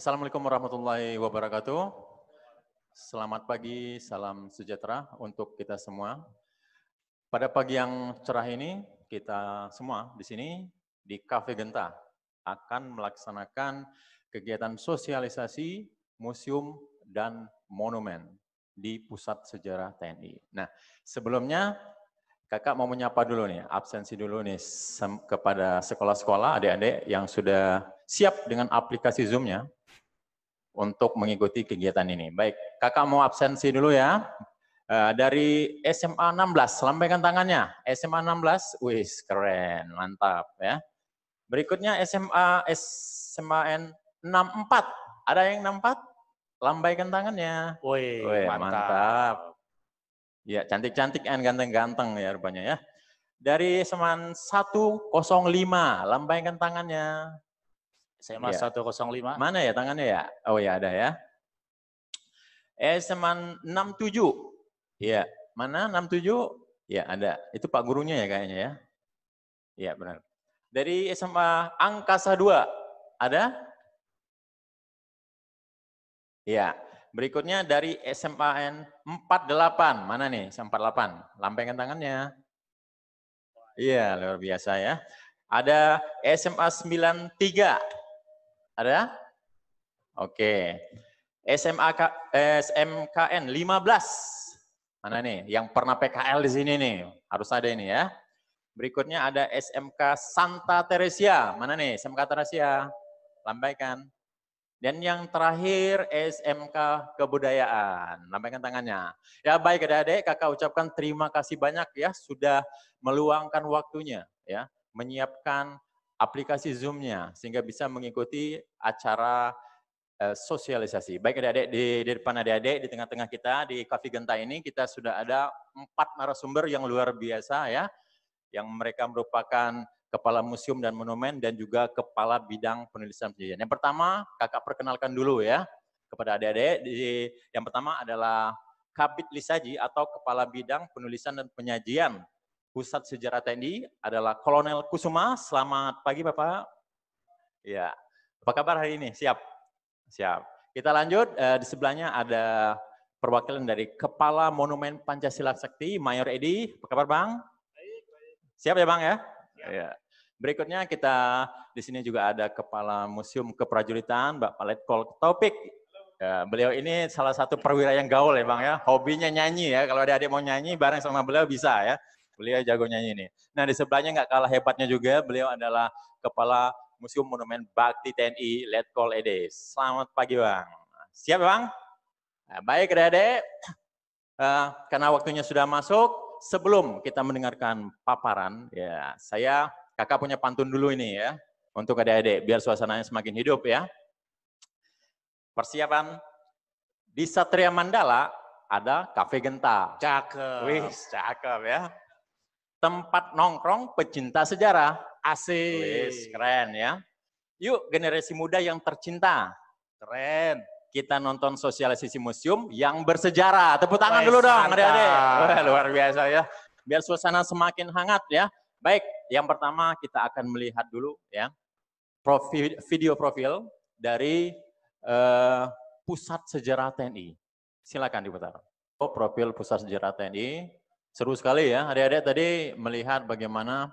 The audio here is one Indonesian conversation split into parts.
Assalamualaikum warahmatullahi wabarakatuh. Selamat pagi, salam sejahtera untuk kita semua. Pada pagi yang cerah ini, kita semua di sini di Cafe Genta akan melaksanakan kegiatan sosialisasi museum dan monumen di Pusat Sejarah TNI. Nah, sebelumnya Kakak mau menyapa dulu nih, absensi dulu nih kepada sekolah-sekolah, adik-adik yang sudah siap dengan aplikasi Zoom-nya untuk mengikuti kegiatan ini. Baik, kakak mau absensi dulu ya. Dari SMA 16, lambaikan tangannya. SMA 16, wis keren, mantap ya. Berikutnya SMAN 64, ada yang 64? Lambaikan tangannya. Wih, mantap. Ya, cantik-cantik dan ganteng-ganteng ya rupanya ya. Dari SMA 105, lambaikan tangannya. SMA Ya. 105. Mana ya tangannya ya? Oh ya ada ya. SMA 67. Iya, mana 67? Ya ada. Itu Pak gurunya ya kayaknya ya. Iya benar. Dari SMA Angkasa 2 ada? Iya. Berikutnya dari SMAN 48. Mana nih? SMA 48. Lambaikan tangannya. Iya, luar biasa ya. Ada SMA 93. Ada? Oke. SMKN 15. Mana nih? Yang pernah PKL di sini nih. Harus ada ini ya. Berikutnya ada SMK Santa Teresia. Mana nih? SMK Teresia. Lambaikan. Dan yang terakhir SMK Kebudayaan. Lambaikan tangannya. Ya baik adik-adik, kakak ucapkan terima kasih banyak ya sudah meluangkan waktunya ya, menyiapkan aplikasi Zoom-nya sehingga bisa mengikuti acara sosialisasi. Baik adik-adik, di depan adik-adik, di tengah-tengah kita, di Cafe Genta ini kita sudah ada 4 narasumber yang luar biasa ya, yang mereka merupakan kepala museum dan monumen dan juga kepala bidang penulisan penyajian. Yang pertama, kakak perkenalkan dulu ya kepada adik-adik. Yang pertama adalah Kabid Lisaji atau kepala bidang penulisan dan penyajian Pusat Sejarah TNI adalah Kolonel Kusuma. Selamat pagi Bapak. Ya, apa kabar hari ini? Siap? Siap. Kita lanjut, di sebelahnya ada perwakilan dari Kepala Monumen Pancasila Sakti, Mayor Edi. Apa kabar Bang? Siap ya Bang ya? Ya. Berikutnya kita di sini juga ada Kepala Museum Keprajuritan, Bapak Letkol Taufik. Ya, beliau ini salah satu perwira yang gaul ya Bang ya, hobinya nyanyi ya, kalau adik-adik mau nyanyi bareng sama beliau bisa ya. Beliau jago nyanyi ini. Nah di sebelahnya nggak kalah hebatnya juga, beliau adalah Kepala Museum Monumen Bakti TNI Letkol Ede. Selamat pagi Bang. Siap Bang? Nah, baik adik-adik, karena waktunya sudah masuk, sebelum kita mendengarkan paparan, ya saya kakak punya pantun dulu ini ya, untuk adik-adik biar suasananya semakin hidup ya. Persiapan di Satria Mandala ada Cafe Genta. Cakep. Wis, cakep ya. Tempat nongkrong pecinta sejarah. Asik. Wis, keren ya. Yuk generasi muda yang tercinta. Keren. Kita nonton sosialisasi museum yang bersejarah. Tepuk tangan dulu dong adik-adik. Luar biasa ya. Biar suasana semakin hangat ya. Baik, yang pertama kita akan melihat dulu ya video profil dari Pusat Sejarah TNI. Silakan diputar. Profil Pusat Sejarah TNI. Seru sekali ya, adik-adik tadi melihat bagaimana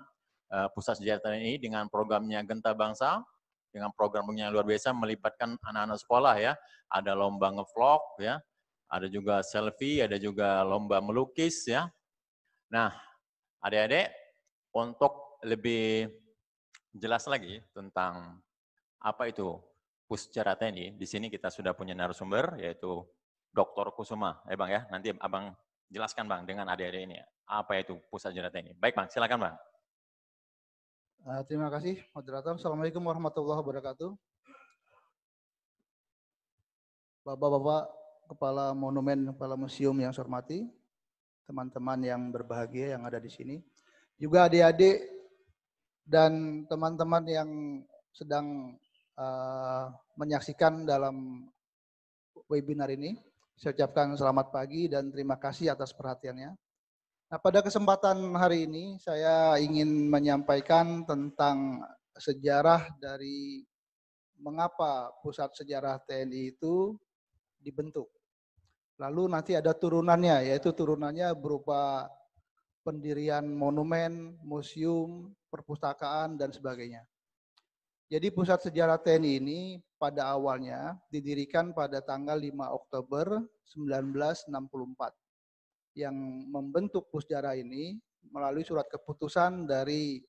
Pusat Sejarah TNI dengan programnya Genta Bangsa, dengan programnya luar biasa melibatkan anak-anak sekolah ya. Ada lomba ngevlog ya, ada juga selfie, ada juga lomba melukis ya. Nah, adik-adik untuk lebih jelas lagi tentang apa itu Pusat Sejarah TNI, di sini kita sudah punya narasumber yaitu Dr. Kusuma. Bang ya, nanti Abang jelaskan Bang dengan adik-adik ini apa itu Pusat Sejarah TNI. Baik Bang, silakan Bang. Terima kasih moderator. Assalamualaikum warahmatullahi wabarakatuh. Bapak-bapak kepala monumen, kepala museum yang saya hormati, teman-teman yang berbahagia yang ada di sini, juga adik-adik dan teman-teman yang sedang menyaksikan dalam webinar ini. Saya ucapkan selamat pagi dan terima kasih atas perhatiannya. Nah, pada kesempatan hari ini saya ingin menyampaikan tentang sejarah dari mengapa Pusat Sejarah TNI itu dibentuk. Lalu nanti ada turunannya, yaitu turunannya berupa pendirian monumen, museum, perpustakaan, dan sebagainya. Jadi Pusat Sejarah TNI ini pada awalnya didirikan pada tanggal 5 Oktober 1964. Yang membentuk Pusjarah ini melalui surat keputusan dari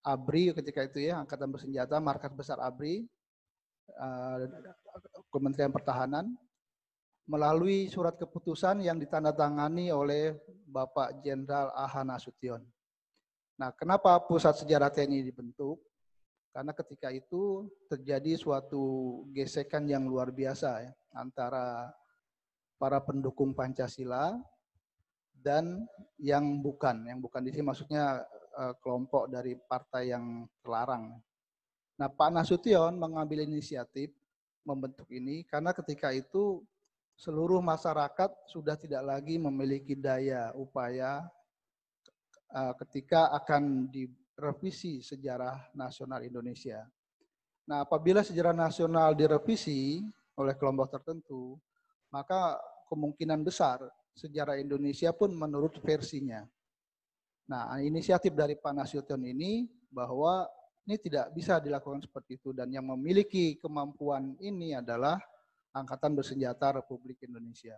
ABRI ketika itu ya, Angkatan Bersenjata, Markas Besar ABRI, Kementerian Pertahanan, melalui surat keputusan yang ditandatangani oleh Bapak Jenderal A.H. Nasution. Nah, kenapa Pusat Sejarah TNI dibentuk? Karena ketika itu terjadi suatu gesekan yang luar biasa ya, antara para pendukung Pancasila dan yang bukan di sini maksudnya kelompok dari partai yang terlarang. Nah, Pak Nasution mengambil inisiatif membentuk ini karena ketika itu seluruh masyarakat sudah tidak lagi memiliki daya upaya ketika akan direvisi sejarah nasional Indonesia. Nah, apabila sejarah nasional direvisi oleh kelompok tertentu, maka kemungkinan besar sejarah Indonesia pun menurut versinya. Nah, inisiatif dari Pak Nasution ini bahwa ini tidak bisa dilakukan seperti itu dan yang memiliki kemampuan ini adalah Angkatan Bersenjata Republik Indonesia.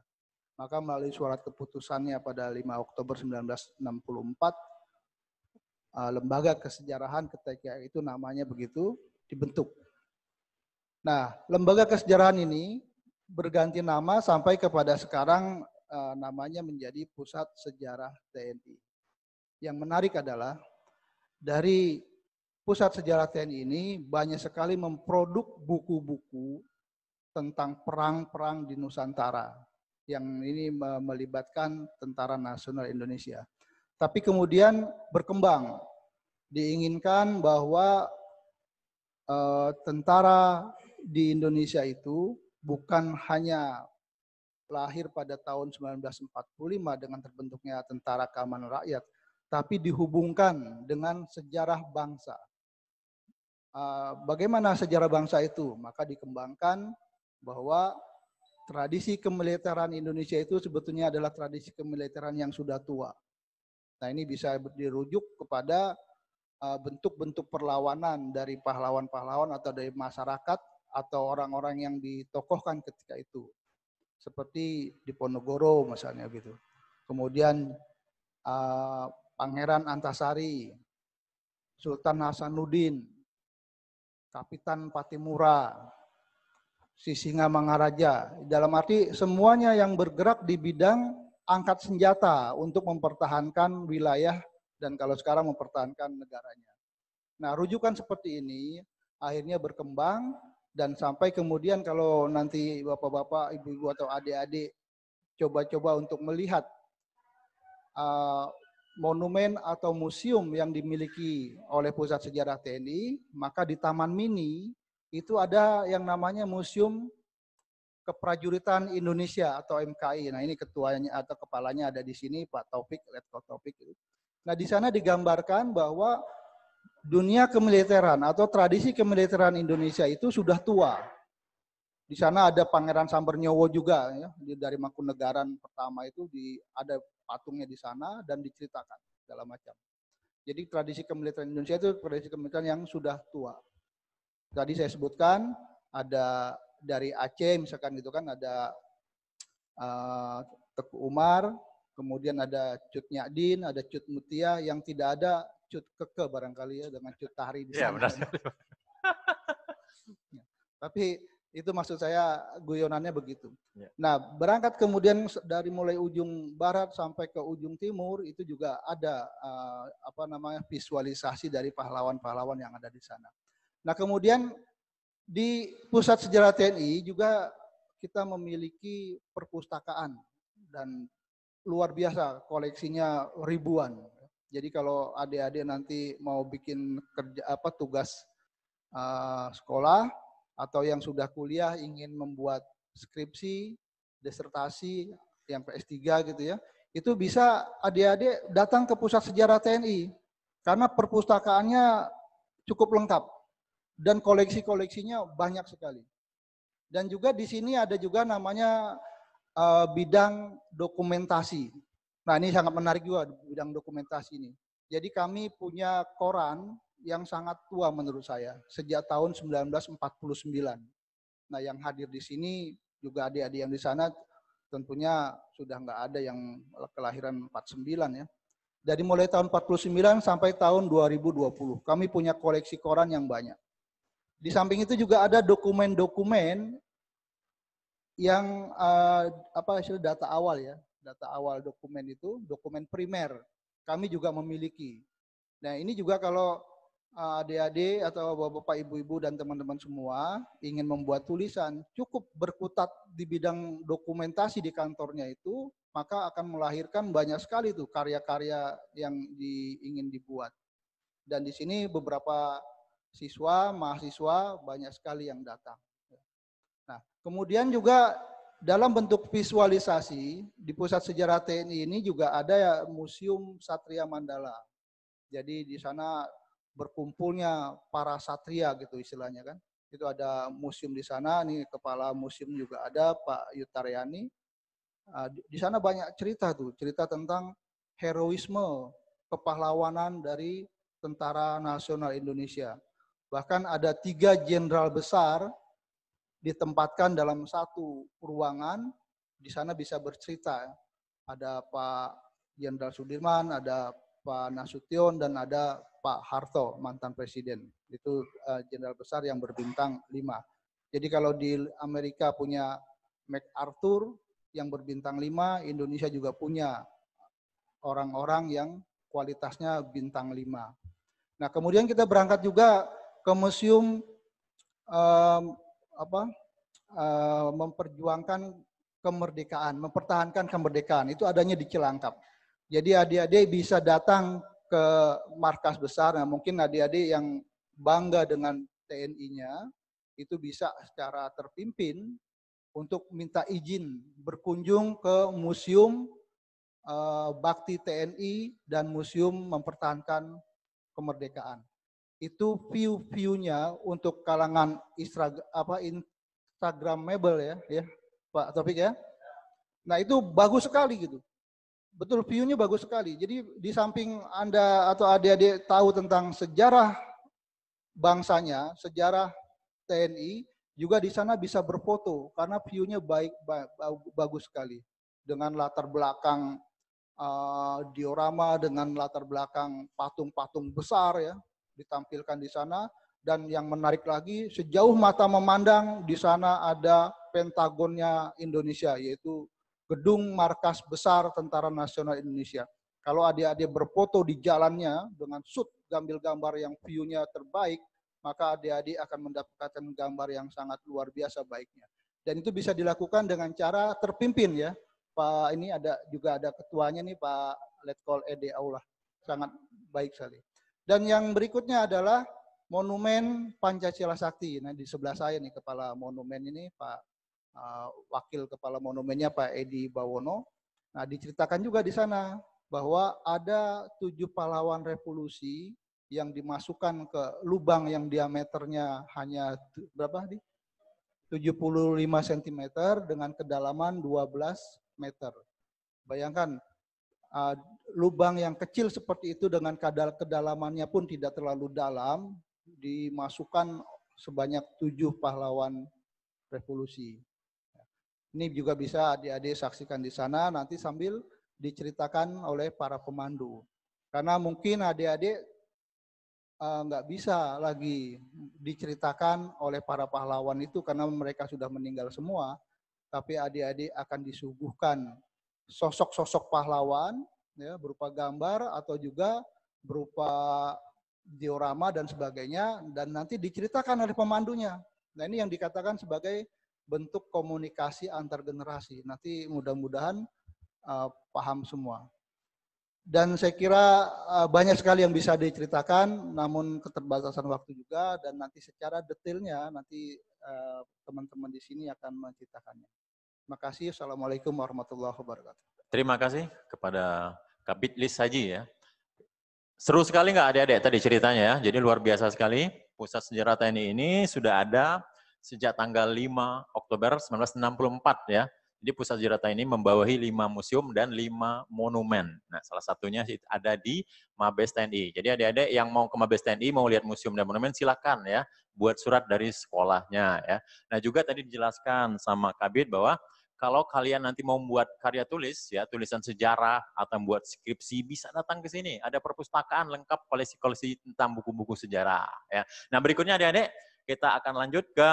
Maka melalui surat keputusannya pada 5 Oktober 1964, lembaga kesejarahan ketika itu namanya begitu dibentuk. Nah, lembaga kesejarahan ini berganti nama sampai kepada sekarang namanya menjadi Pusat Sejarah TNI. Yang menarik adalah dari Pusat Sejarah TNI ini banyak sekali memproduk buku-buku tentang perang-perang di Nusantara yang ini melibatkan Tentara Nasional Indonesia. Tapi kemudian berkembang, diinginkan bahwa tentara di Indonesia itu bukan hanya lahir pada tahun 1945 dengan terbentuknya Tentara Keamanan Rakyat, tapi dihubungkan dengan sejarah bangsa. Bagaimana sejarah bangsa itu? Maka dikembangkan bahwa tradisi kemiliteran Indonesia itu sebetulnya adalah tradisi kemiliteran yang sudah tua. Nah, ini bisa dirujuk kepada bentuk-bentuk perlawanan dari pahlawan-pahlawan atau dari masyarakat atau orang-orang yang ditokohkan ketika itu. Seperti Diponegoro misalnya gitu. Kemudian Pangeran Antasari, Sultan Hasanuddin, Kapitan Patimura, Sisingamangaraja. Dalam arti semuanya yang bergerak di bidang angkat senjata untuk mempertahankan wilayah dan kalau sekarang mempertahankan negaranya. Nah, rujukan seperti ini akhirnya berkembang dan sampai kemudian kalau nanti bapak-bapak, ibu-ibu atau adik-adik coba-coba untuk melihat monumen atau museum yang dimiliki oleh Pusat Sejarah TNI, maka di Taman Mini itu ada yang namanya Museum Keprajuritan Indonesia atau MKI. Nah, ini ketuanya atau kepalanya ada di sini, Pak Taufik, Letkol Taufik. Nah, di sana digambarkan bahwa dunia kemiliteran atau tradisi kemiliteran Indonesia itu sudah tua. Di sana ada Pangeran Sambernyowo juga, ya, dari Mangkunegaran pertama itu ada patungnya di sana dan diceritakan segala macam. Jadi tradisi kemiliteran Indonesia itu tradisi kemiliteran yang sudah tua. Tadi saya sebutkan ada dari Aceh misalkan gitu kan ada Teku Umar, kemudian ada Cut Nyadin, ada Cut Mutia, yang tidak ada Cut Keke barangkali ya dengan Cut Tahri di sana. Iya, benar sekali. Tapi itu maksud saya guyonannya begitu. Ya. Nah, berangkat kemudian dari mulai ujung barat sampai ke ujung timur itu juga ada visualisasi dari pahlawan-pahlawan yang ada di sana. Nah, kemudian di Pusat Sejarah TNI juga kita memiliki perpustakaan dan luar biasa koleksinya ribuan. Jadi kalau adik-adik nanti mau bikin tugas sekolah atau yang sudah kuliah ingin membuat skripsi, disertasi yang PS3 gitu ya, itu bisa adik-adik datang ke Pusat Sejarah TNI karena perpustakaannya cukup lengkap. dan koleksi-koleksinya banyak sekali. Dan juga di sini ada juga namanya bidang dokumentasi. Nah, ini sangat menarik juga bidang dokumentasi ini. Jadi kami punya koran yang sangat tua menurut saya, sejak tahun 1949. Nah, yang hadir di sini juga adik-adik yang di sana tentunya sudah nggak ada yang kelahiran 49 ya. Dari mulai tahun 49 sampai tahun 2020, kami punya koleksi koran yang banyak. Di samping itu juga ada dokumen-dokumen yang data awal ya, data awal dokumen itu, dokumen primer, kami juga memiliki. Nah ini juga kalau adik-adik atau bapak-bapak, ibu-ibu dan teman-teman semua ingin membuat tulisan, cukup berkutat di bidang dokumentasi di kantornya itu, maka akan melahirkan banyak sekali tuh karya-karya yang ingin dibuat. Dan di sini beberapa siswa, mahasiswa banyak sekali yang datang. Nah, kemudian juga dalam bentuk visualisasi di Pusat Sejarah TNI ini juga ada ya Museum Satria Mandala. Jadi di sana berkumpulnya para satria gitu istilahnya kan. Itu ada museum di sana, nih kepala museum juga ada Pak Yutaryani. Di sana banyak cerita tuh, cerita tentang heroisme, kepahlawanan dari Tentara Nasional Indonesia. Bahkan ada 3 jenderal besar ditempatkan dalam satu ruangan, di sana bisa bercerita. Ada Pak Jenderal Sudirman, ada Pak Nasution, dan ada Pak Harto, mantan presiden. Itu jenderal besar yang berbintang 5. Jadi kalau di Amerika punya MacArthur yang berbintang 5, Indonesia juga punya orang-orang yang kualitasnya bintang 5. Nah kemudian kita berangkat juga ke museum memperjuangkan kemerdekaan, mempertahankan kemerdekaan, itu adanya di Cilangkap. Jadi adik-adik bisa datang ke markas besar, nah mungkin adik-adik yang bangga dengan TNI-nya, itu bisa secara terpimpin untuk minta izin berkunjung ke Museum Bakti TNI dan Museum Mempertahankan Kemerdekaan. Itu view-nya untuk kalangan Instagramable ya Pak Taufik ya. Nah itu bagus sekali gitu. Betul view-nya bagus sekali. Jadi di samping Anda atau adik-adik tahu tentang sejarah bangsanya, sejarah TNI, juga di sana bisa berfoto karena view-nya bagus sekali. Dengan latar belakang diorama, dengan latar belakang patung-patung besar ya, ditampilkan di sana. Dan yang menarik lagi, sejauh mata memandang di sana ada Pentagonnya Indonesia, yaitu gedung markas besar Tentara Nasional Indonesia. Kalau adik-adik berfoto di jalannya dengan shoot gambar gambar yang view-nya terbaik, maka adik-adik akan mendapatkan gambar yang sangat luar biasa baiknya. Dan itu bisa dilakukan dengan cara terpimpin ya. Pak ini juga ada ketuanya nih Pak Letkol Ede Aula. Sangat baik sekali. Dan yang berikutnya adalah Monumen Pancasila Sakti. Nah di sebelah saya nih kepala monumen ini Pak Wakil Kepala Monumennya Pak Edi Bawono. Nah diceritakan juga di sana bahwa ada 7 pahlawan revolusi yang dimasukkan ke lubang yang diameternya hanya berapa nih? 75 cm dengan kedalaman 12 meter. Bayangkan lubang yang kecil seperti itu dengan kedalamannya pun tidak terlalu dalam, dimasukkan sebanyak 7 pahlawan revolusi. Ini juga bisa adik-adik saksikan di sana nanti sambil diceritakan oleh para pemandu. Karena mungkin adik-adik nggak bisa lagi diceritakan oleh para pahlawan itu karena mereka sudah meninggal semua, tapi adik-adik akan disuguhkan sosok-sosok pahlawan ya, berupa gambar atau juga berupa diorama dan sebagainya, dan nanti diceritakan oleh pemandunya. Nah ini yang dikatakan sebagai bentuk komunikasi antar generasi. Nanti mudah-mudahan paham semua. Dan saya kira banyak sekali yang bisa diceritakan, namun keterbatasan waktu juga, dan nanti secara detailnya nanti teman-teman di sini akan menceritakannya. Terima kasih. Assalamualaikum warahmatullahi wabarakatuh. Terima kasih kepada Kabid Lis Haji ya. Seru sekali nggak adik-adik tadi ceritanya ya, jadi luar biasa sekali. Pusat Sejarah TNI ini sudah ada sejak tanggal 5 Oktober 1964 ya. Jadi Pusat Sejarah TNI membawahi 5 museum dan 5 monumen. Nah, salah satunya ada di Mabes TNI. Jadi adik-adik yang mau ke Mabes TNI, mau lihat museum dan monumen, silakan ya, buat surat dari sekolahnya ya. Nah, juga tadi dijelaskan sama Kabid bahwa kalau kalian nanti mau membuat karya tulis, ya tulisan sejarah atau membuat skripsi, bisa datang ke sini. Ada perpustakaan lengkap koleksi-koleksi tentang buku-buku sejarah. Ya. Nah, berikutnya adik-adik, kita akan lanjut ke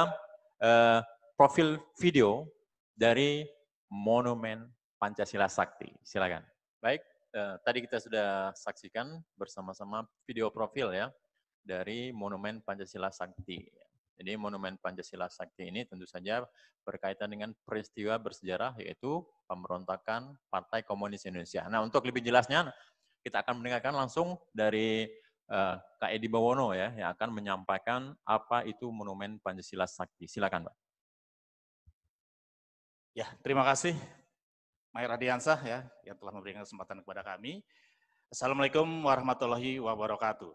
profil video dari Monumen Pancasila Sakti. Silakan. Baik, tadi kita sudah saksikan bersama-sama video profil ya dari Monumen Pancasila Sakti. Jadi Monumen Pancasila Sakti ini tentu saja berkaitan dengan peristiwa bersejarah yaitu pemberontakan Partai Komunis Indonesia. Nah, untuk lebih jelasnya kita akan mendengarkan langsung dari Kak Edi Bawono ya yang akan menyampaikan apa itu Monumen Pancasila Sakti. Silakan, Pak. Ya, terima kasih Mayor Adiansah ya yang telah memberikan kesempatan kepada kami. Assalamualaikum warahmatullahi wabarakatuh.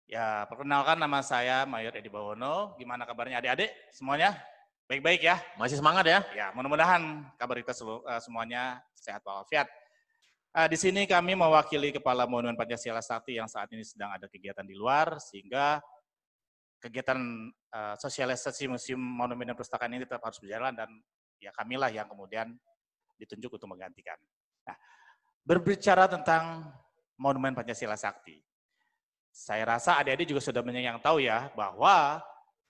Ya, perkenalkan nama saya Mayor Edi Bawono. Gimana kabarnya adik-adik semuanya? Baik-baik ya? Masih semangat ya? Ya, mudah-mudahan kabar kita semuanya sehat walafiat. Di sini kami mewakili Kepala Monumen Pancasila Sakti yang saat ini sedang ada kegiatan di luar, sehingga kegiatan sosialisasi museum monumen dan perpustakaan ini tetap harus berjalan dan ya kamilah yang kemudian ditunjuk untuk menggantikan. Nah, berbicara tentang Monumen Pancasila Sakti, saya rasa adik-adik juga sudah banyak yang tahu ya bahwa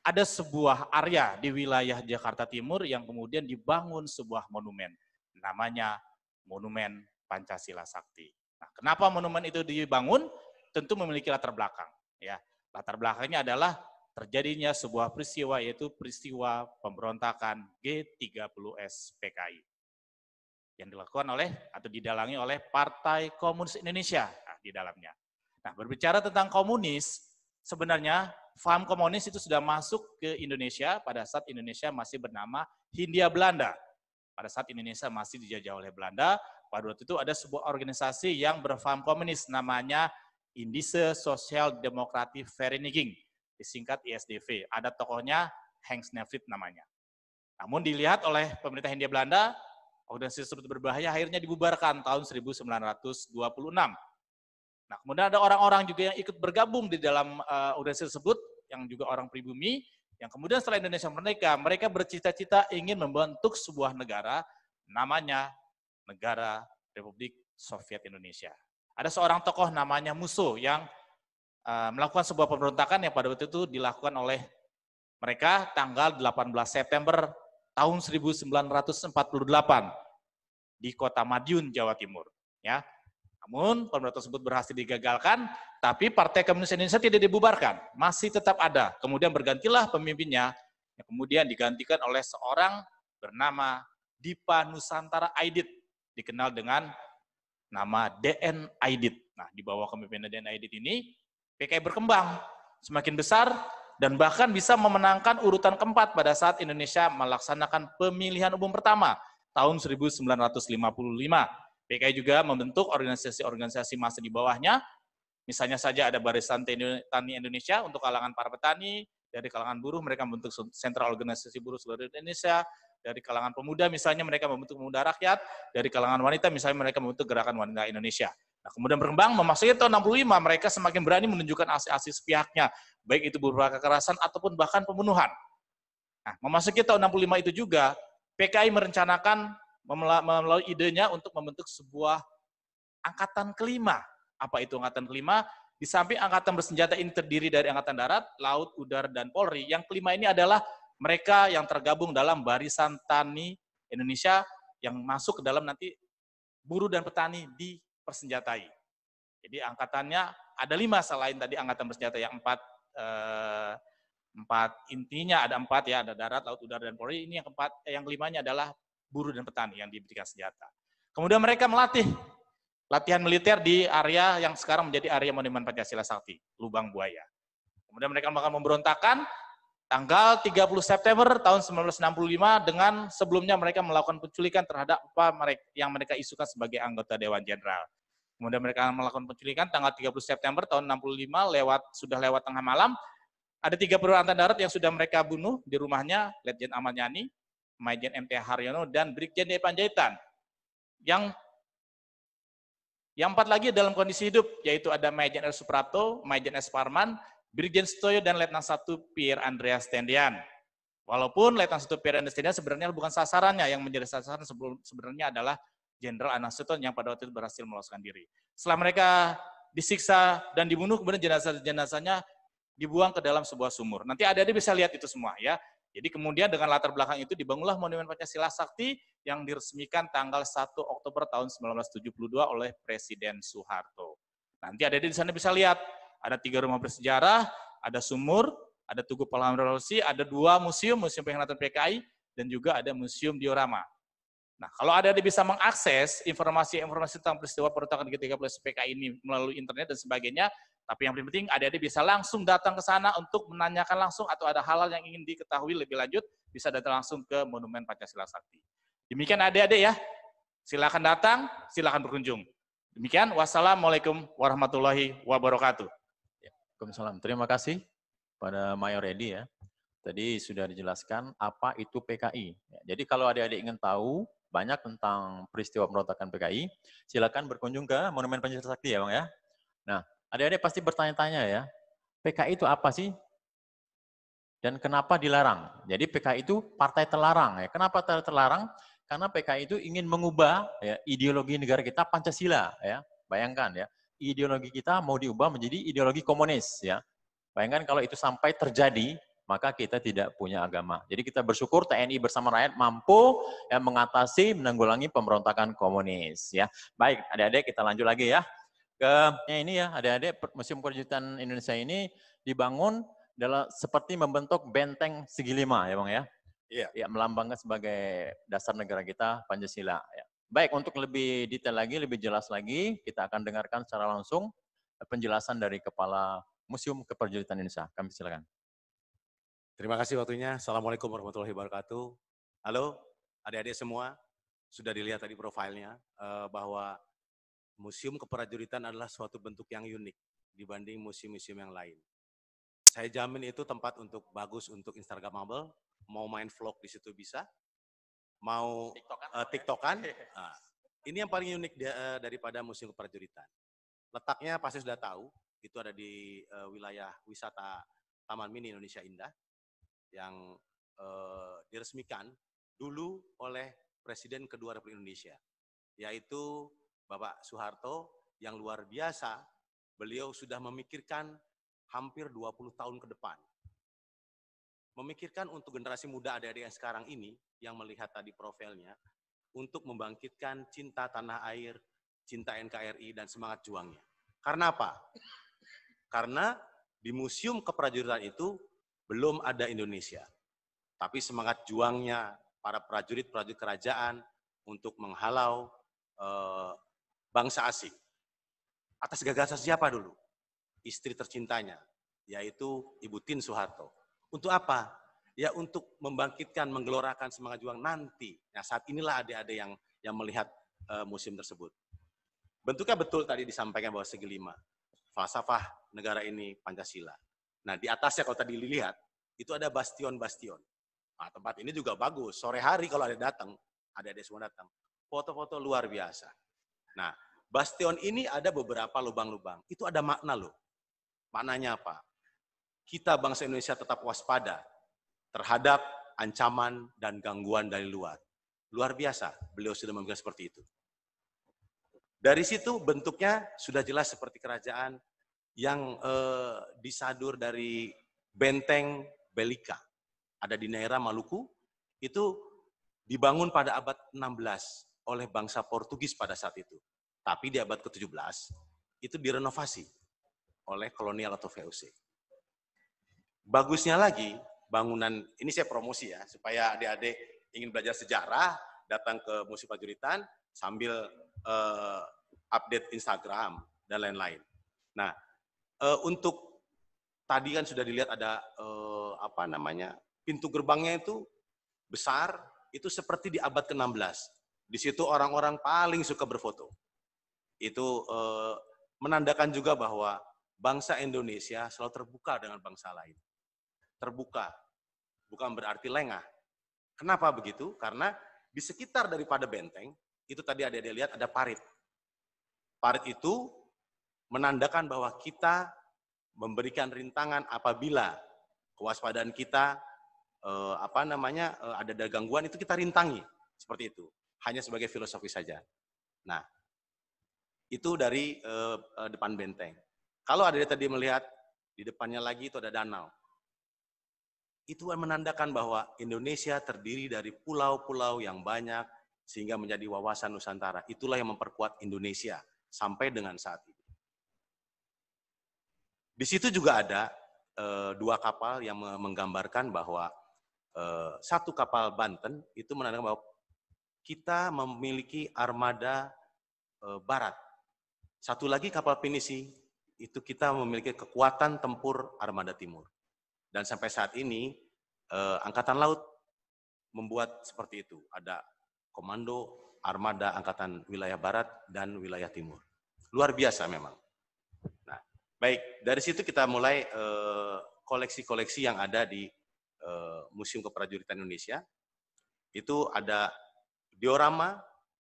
ada sebuah area di wilayah Jakarta Timur yang kemudian dibangun sebuah monumen, namanya Monumen Pancasila Sakti. Nah, kenapa monumen itu dibangun? Tentu memiliki latar belakang. Ya, latar belakangnya adalah terjadinya sebuah peristiwa yaitu peristiwa pemberontakan G30S PKI yang dilakukan oleh atau didalangi oleh Partai Komunis Indonesia di dalamnya. Nah, berbicara tentang komunis, sebenarnya paham komunis itu sudah masuk ke Indonesia pada saat Indonesia masih bernama Hindia Belanda. Pada saat Indonesia masih dijajah oleh Belanda, pada waktu itu ada sebuah organisasi yang berpaham komunis namanya Indische Sociaal Democratische Vereniging, disingkat ISDV. Ada tokohnya Henk Snevert namanya. Namun dilihat oleh pemerintah Hindia Belanda, organisasi tersebut berbahaya, akhirnya dibubarkan tahun 1926. Nah, kemudian ada orang-orang juga yang ikut bergabung di dalam organisasi tersebut, yang juga orang pribumi, yang kemudian setelah Indonesia merdeka, mereka bercita-cita ingin membentuk sebuah negara, namanya Negara Republik Soviet Indonesia. Ada seorang tokoh namanya Musso yang melakukan sebuah pemberontakan yang pada waktu itu dilakukan oleh mereka tanggal 18 September tahun 1948 di Kota Madiun, Jawa Timur. Ya, namun pemberontakan tersebut berhasil digagalkan, tapi Partai Komunis Indonesia tidak dibubarkan, masih tetap ada. Kemudian bergantilah pemimpinnya, yang kemudian digantikan oleh seorang bernama Dipa Nusantara Aidit, dikenal dengan nama DN Aidit. Nah, di bawah kepemimpinan DN Aidit ini, PKI berkembang semakin besar dan bahkan bisa memenangkan urutan keempat pada saat Indonesia melaksanakan pemilihan umum pertama tahun 1955. PKI juga membentuk organisasi-organisasi massa di bawahnya, misalnya saja ada Barisan Tani Indonesia untuk kalangan para petani, dari kalangan buruh mereka membentuk Sentral Organisasi Buruh Seluruh Indonesia, dari kalangan pemuda misalnya mereka membentuk Pemuda Rakyat, dari kalangan wanita misalnya mereka membentuk Gerakan Wanita Indonesia. Nah, kemudian berkembang, memasuki tahun 65 mereka semakin berani menunjukkan aksi-aksi sepihaknya, baik itu berupa kekerasan ataupun bahkan pembunuhan. Nah, memasuki tahun 65 itu juga PKI merencanakan melalui idenya untuk membentuk sebuah angkatan kelima. Apa itu angkatan kelima? Di samping angkatan bersenjata ini terdiri dari angkatan darat, laut, udara, dan Polri. Yang kelima ini adalah mereka yang tergabung dalam Barisan Tani Indonesia yang masuk ke dalam nanti buruh dan petani dipersenjatai. Jadi angkatannya ada 5 selain tadi angkatan bersenjata yang 4 intinya ada 4 ya, ada darat, laut, udara, dan Polri. Ini yang kelimanya adalah buruh dan petani yang diberikan senjata. Kemudian mereka melatih latihan militer di area yang sekarang menjadi area Monumen Pancasila Sakti, Lubang Buaya. Kemudian mereka melakukan pemberontakan tanggal 30 September tahun 1965 dengan sebelumnya mereka melakukan penculikan terhadap yang mereka isukan sebagai anggota Dewan Jenderal. Kemudian mereka melakukan penculikan tanggal 30 September tahun 65 sudah lewat tengah malam. Ada 3 perwira angkatan darat yang sudah mereka bunuh di rumahnya, Letjen Ahmad Yani, Majen MT Haryono, dan Brigjen D. Panjaitan. Yang 4 lagi dalam kondisi hidup, yaitu ada Majen R. Suprapto, Majen S. Parman, Brigjen Stoyo, dan Letnan 1 Pierre Andreas Tendian. Walaupun Letnan 1 Pierre Andreas Tendian sebenarnya bukan sasarannya, yang menjadi sasaran sebenarnya adalah Jenderal Anang Sution yang pada waktu itu berhasil meloloskan diri. Setelah mereka disiksa dan dibunuh, kemudian jenazahnya dibuang ke dalam sebuah sumur. Nanti adik-adik bisa lihat itu semua ya. Jadi kemudian dengan latar belakang itu dibangunlah Monumen Pancasila Sakti yang diresmikan tanggal 1 Oktober tahun 1972 oleh Presiden Soeharto. Nanti adik-adik di sana bisa lihat, ada 3 rumah bersejarah, ada sumur, ada Tugu Pahlawan Revolusi, ada 2 museum, Museum Pengkhianatan PKI, dan juga ada Museum Diorama. Nah, kalau adik-adik bisa mengakses informasi-informasi tentang peristiwa peruntukan G30 PKI ini melalui internet dan sebagainya, tapi yang paling penting adik-adik bisa langsung datang ke sana untuk menanyakan langsung atau ada hal-hal yang ingin diketahui lebih lanjut, bisa datang langsung ke Monumen Pancasila Sakti. Demikian adik-adik ya, silakan datang, silakan berkunjung. Demikian, wassalamualaikum warahmatullahi wabarakatuh. Waalaikumsalam. Terima kasih pada Mayor Edi ya. Tadi sudah dijelaskan apa itu PKI. Jadi kalau adik-adik ingin tahu banyak tentang peristiwa pemberontakan PKI, silakan berkunjung ke Monumen Pancasila Sakti ya Bang ya. Nah, adik-adik pasti bertanya-tanya ya, PKI itu apa sih? Dan kenapa dilarang? Jadi PKI itu partai terlarang ya. Kenapa terlarang? Karena PKI itu ingin mengubah ya, ideologi negara kita Pancasila ya. Bayangkan ya, ideologi kita mau diubah menjadi ideologi komunis ya. Bayangkan kalau itu sampai terjadi, maka kita tidak punya agama. Jadi kita bersyukur TNI bersama rakyat mampu ya, mengatasi, menanggulangi pemberontakan komunis. Ya, baik, adik-adik kita lanjut lagi ya. Ini ya, adik-adik Museum Perwujudan Indonesia ini dibangun seperti membentuk benteng segi 5 ya Bang ya. Iya. Ya, melambangkan sebagai dasar negara kita Pancasila. Ya. Baik, untuk lebih detail lagi, lebih jelas lagi, kita akan dengarkan secara langsung penjelasan dari Kepala Museum Keprajuritan Indonesia. Kami silakan. Terima kasih waktunya. Assalamualaikum warahmatullahi wabarakatuh. Halo, adik-adik semua. Sudah dilihat tadi profilnya bahwa Museum Keprajuritan adalah suatu bentuk yang unik dibanding museum-museum yang lain. Saya jamin itu tempat untuk bagus untuk Instagramable, mau main vlog di situ bisa, mau TikTokan. Nah, ini yang paling unik daripada Museum Keprajuritan. Letaknya pasti sudah tahu, itu ada di wilayah wisata Taman Mini Indonesia Indah yang diresmikan dulu oleh Presiden kedua Republik Indonesia, yaitu Bapak Soeharto yang luar biasa. Beliau sudah memikirkan hampir 20 tahun ke depan. Memikirkan untuk generasi muda adik-adik yang sekarang ini, yang melihat tadi profilnya, untuk membangkitkan cinta tanah air, cinta NKRI, dan semangat juangnya. Karena apa? Karena di Museum Keprajuritan itu belum ada Indonesia. Tapi semangat juangnya para prajurit-prajurit kerajaan untuk menghalau bangsa asing. Atas gagasan siapa dulu? Istri tercintanya, yaitu Ibu Tien Soeharto. Untuk apa? Ya untuk membangkitkan, menggelorakan semangat juang nanti. Nah saat inilah adik-adik yang melihat museum tersebut. Bentuknya betul tadi disampaikan bahwa segi 5. Falsafah negara ini Pancasila. Nah di atasnya kalau tadi dilihat, itu ada bastion-bastion. Nah, tempat ini juga bagus. Sore hari kalau ada datang, adik-adik semua datang. Foto-foto luar biasa. Nah, bastion ini ada beberapa lubang-lubang. Itu ada makna loh. Maknanya apa? Kita bangsa Indonesia tetap waspada terhadap ancaman dan gangguan dari luar. Luar biasa, beliau sudah memikirkan seperti itu. Dari situ bentuknya sudah jelas seperti kerajaan yang disadur dari benteng Belika. Ada di daerah Maluku, itu dibangun pada abad 16 oleh bangsa Portugis pada saat itu. Tapi di abad ke-17 itu direnovasi oleh kolonial atau VOC. Bagusnya lagi, bangunan, ini saya promosi ya, supaya adik-adik ingin belajar sejarah, datang ke Museum Keprajuritan sambil update Instagram dan lain-lain. Nah, untuk tadi kan sudah dilihat ada pintu gerbangnya itu besar, itu seperti di abad ke-16. Di situ orang-orang paling suka berfoto. itu menandakan juga bahwa bangsa Indonesia selalu terbuka dengan bangsa lain. Terbuka, bukan berarti lengah. Kenapa begitu? Karena di sekitar daripada benteng, itu tadi ada lihat ada parit. Parit itu menandakan bahwa kita memberikan rintangan apabila kewaspadaan kita ada gangguan, itu kita rintangi seperti itu. Hanya sebagai filosofi saja. Nah, itu dari depan benteng. Kalau ada tadi melihat di depannya lagi itu ada danau. Itu menandakan bahwa Indonesia terdiri dari pulau-pulau yang banyak sehingga menjadi wawasan Nusantara. Itulah yang memperkuat Indonesia sampai dengan saat ini. Di situ juga ada 2 kapal yang menggambarkan bahwa satu kapal Banten itu menandakan bahwa kita memiliki armada barat. Satu lagi kapal pinisi itu kita memiliki kekuatan tempur armada timur. Dan sampai saat ini Angkatan Laut membuat seperti itu. Ada komando armada Angkatan Wilayah Barat dan Wilayah Timur. Luar biasa memang. Nah, baik, dari situ kita mulai koleksi-koleksi yang ada di Museum Keprajuritan Indonesia. Itu ada diorama,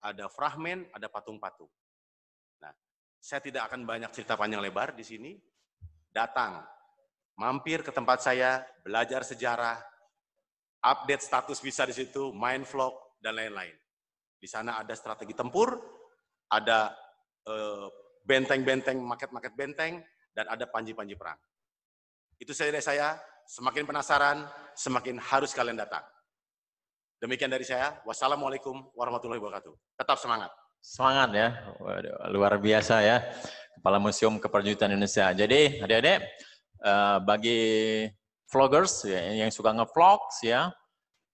ada fragmen, ada patung-patung. Nah, saya tidak akan banyak cerita panjang lebar di sini. Datang, mampir ke tempat saya, belajar sejarah, update status bisa di situ, main vlog, dan lain-lain. Di sana ada strategi tempur, ada benteng-benteng, maket-maket benteng, dan ada panji-panji perang. Itu saja dari saya, semakin penasaran, semakin harus kalian datang. Demikian dari saya, wassalamualaikum warahmatullahi wabarakatuh. Tetap semangat. Semangat ya, waduh, luar biasa ya, Kepala Museum Keprajuritan Indonesia. Jadi adik-adik, bagi vloggers ya, yang suka nge-vlogs ya,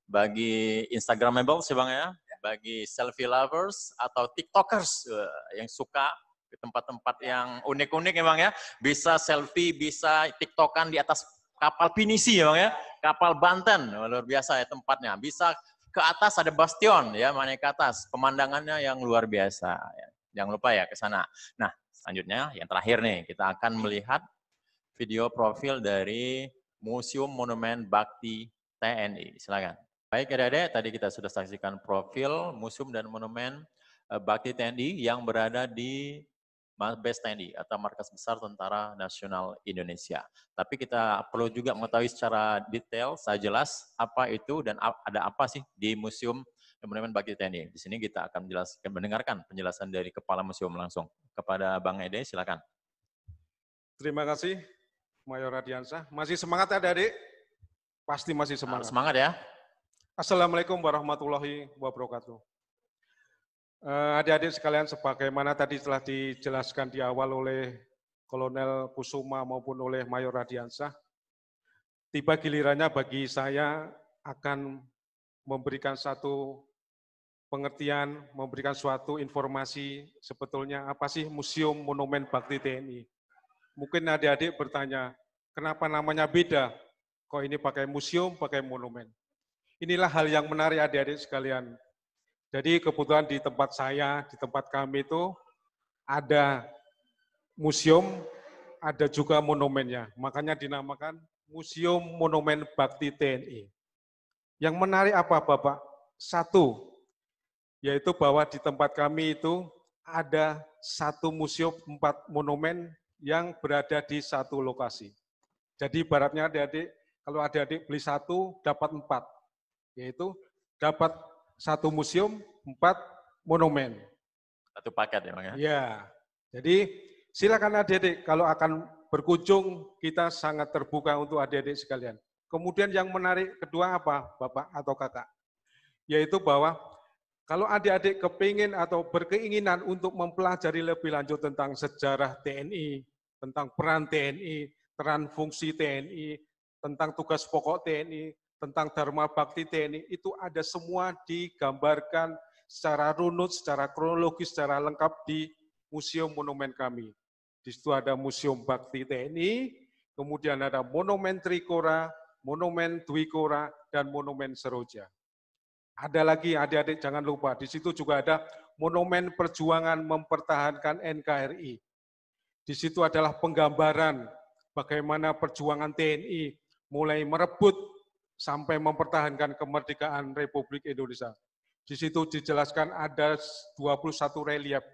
bagi Instagramable sih Bang ya, bagi selfie lovers atau TikTokers yang suka ke tempat-tempat yang unik-unik ya Bang ya, bisa selfie, bisa TikTokan di atas kapal pinisi ya Bang ya, kapal Banten, luar biasa ya tempatnya. Bisa ke atas ada bastion ya, naik ke atas, pemandangannya yang luar biasa. Ya. Jangan lupa ya ke sana. Nah, selanjutnya yang terakhir nih, kita akan melihat video profil dari Museum Monumen Bakti TNI. Silakan. Baik adik-adik, tadi kita sudah saksikan profil Museum dan Monumen Bakti TNI yang berada di Mabes TNI atau Markas Besar Tentara Nasional Indonesia. Tapi kita perlu juga mengetahui secara detail, secara jelas apa itu dan ada apa sih di Museum dan Monumen Bakti TNI. Di sini kita akan mendengarkan penjelasan dari Kepala Museum langsung. Kepada Bang Ede, silakan. Terima kasih, Mayor Radiansah. Masih semangat adik-adik? Pasti masih semangat. Semangat ya. Assalamualaikum warahmatullahi wabarakatuh. Adik-adik sekalian, sebagaimana tadi telah dijelaskan di awal oleh Kolonel Kusuma maupun oleh Mayor Radiansah, tiba gilirannya bagi saya akan memberikan satu pengertian, memberikan suatu informasi sebetulnya apa sih Museum Monumen Bakti TNI. Mungkin adik-adik bertanya, kenapa namanya beda? Kok ini pakai museum, pakai monumen? Inilah hal yang menarik adik-adik sekalian. Jadi kebetulan di tempat saya, di tempat kami itu ada museum, ada juga monumennya. Makanya dinamakan Museum Monumen Bakti TNI. Yang menarik apa Bapak? Satu, yaitu bahwa di tempat kami itu ada satu museum 4 monumen yang berada di satu lokasi. Jadi ibaratnya adik-adik, kalau adik-adik beli 1, dapat 4. Yaitu dapat 1 museum, 4 monumen. Satu paket ya Bang ya? Ya, jadi silakan adik-adik, kalau akan berkunjung, kita sangat terbuka untuk adik-adik sekalian. Kemudian yang menarik kedua apa, Bapak atau Kakak? Yaitu bahwa kalau adik-adik kepingin atau berkeinginan untuk mempelajari lebih lanjut tentang sejarah TNI, tentang peran TNI, peran fungsi TNI, tentang tugas pokok TNI, tentang Dharma Bakti TNI, itu ada semua digambarkan secara runut, secara kronologis, secara lengkap di Museum Monumen kami. Di situ ada Museum Bakti TNI, kemudian ada Monumen Trikora, Monumen Dwikora, dan Monumen Seroja. Ada lagi adik-adik jangan lupa, di situ juga ada Monumen Perjuangan Mempertahankan NKRI. Di situ adalah penggambaran bagaimana perjuangan TNI mulai merebut sampai mempertahankan kemerdekaan Republik Indonesia. Di situ dijelaskan ada 21 relief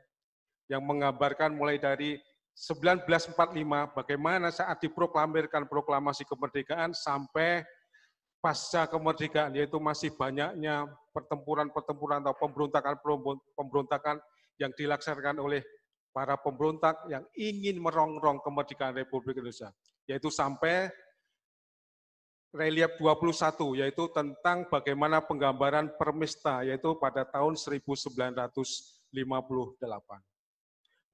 yang menggambarkan mulai dari 1945 bagaimana saat diproklamirkan proklamasi kemerdekaan sampai pasca kemerdekaan, yaitu masih banyaknya pertempuran-pertempuran atau pemberontakan yang dilaksanakan oleh para pemberontak yang ingin merongrong kemerdekaan Republik Indonesia, yaitu sampai relief 21, yaitu tentang bagaimana penggambaran Permesta, yaitu pada tahun 1958.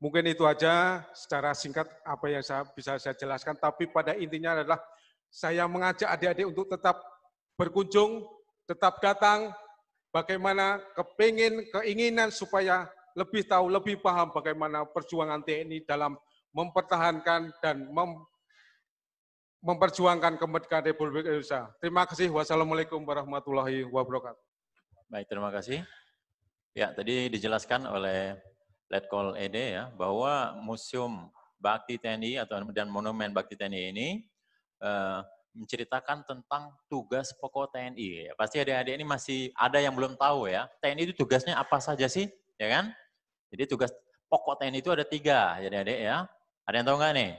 Mungkin itu aja secara singkat apa yang bisa saya jelaskan, tapi pada intinya adalah saya mengajak adik-adik untuk tetap berkunjung, tetap datang, bagaimana keinginan supaya lebih tahu, lebih paham bagaimana perjuangan TNI dalam mempertahankan dan memperjuangkan kemerdekaan Republik Indonesia. Terima kasih. Wassalamualaikum warahmatullahi wabarakatuh. Baik, terima kasih. Ya, tadi dijelaskan oleh Letkol ED ya, bahwa Museum Bakti TNI dan Monumen Bakti TNI ini menceritakan tentang tugas pokok TNI. Ya, pasti adik-adik ini masih ada yang belum tahu ya, TNI itu tugasnya apa saja sih, ya kan? Jadi tugas pokok TNI itu ada 3, ya adik-adik ya. Ada yang tahu nggak nih?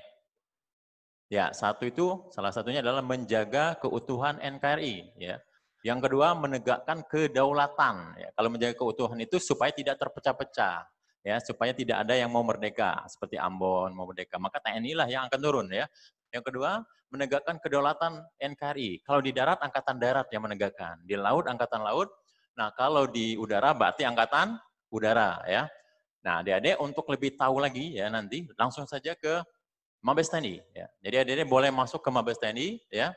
Ya, satu itu, salah satunya adalah menjaga keutuhan NKRI. Ya. Yang kedua, menegakkan kedaulatan. Ya. Kalau menjaga keutuhan itu supaya tidak terpecah-pecah. Ya, supaya tidak ada yang mau merdeka, seperti Ambon mau merdeka. Maka TNI lah yang akan turun. Ya. Yang kedua, menegakkan kedaulatan NKRI. Kalau di darat, Angkatan Darat yang menegakkan. Di laut, Angkatan Laut. Nah, kalau di udara, berarti Angkatan Udara. Ya. Nah, adik-adik untuk lebih tahu lagi ya nanti, langsung saja ke Mabes TNI. Ya. Jadi adik-adik boleh masuk ke Mabes TNI. Ya.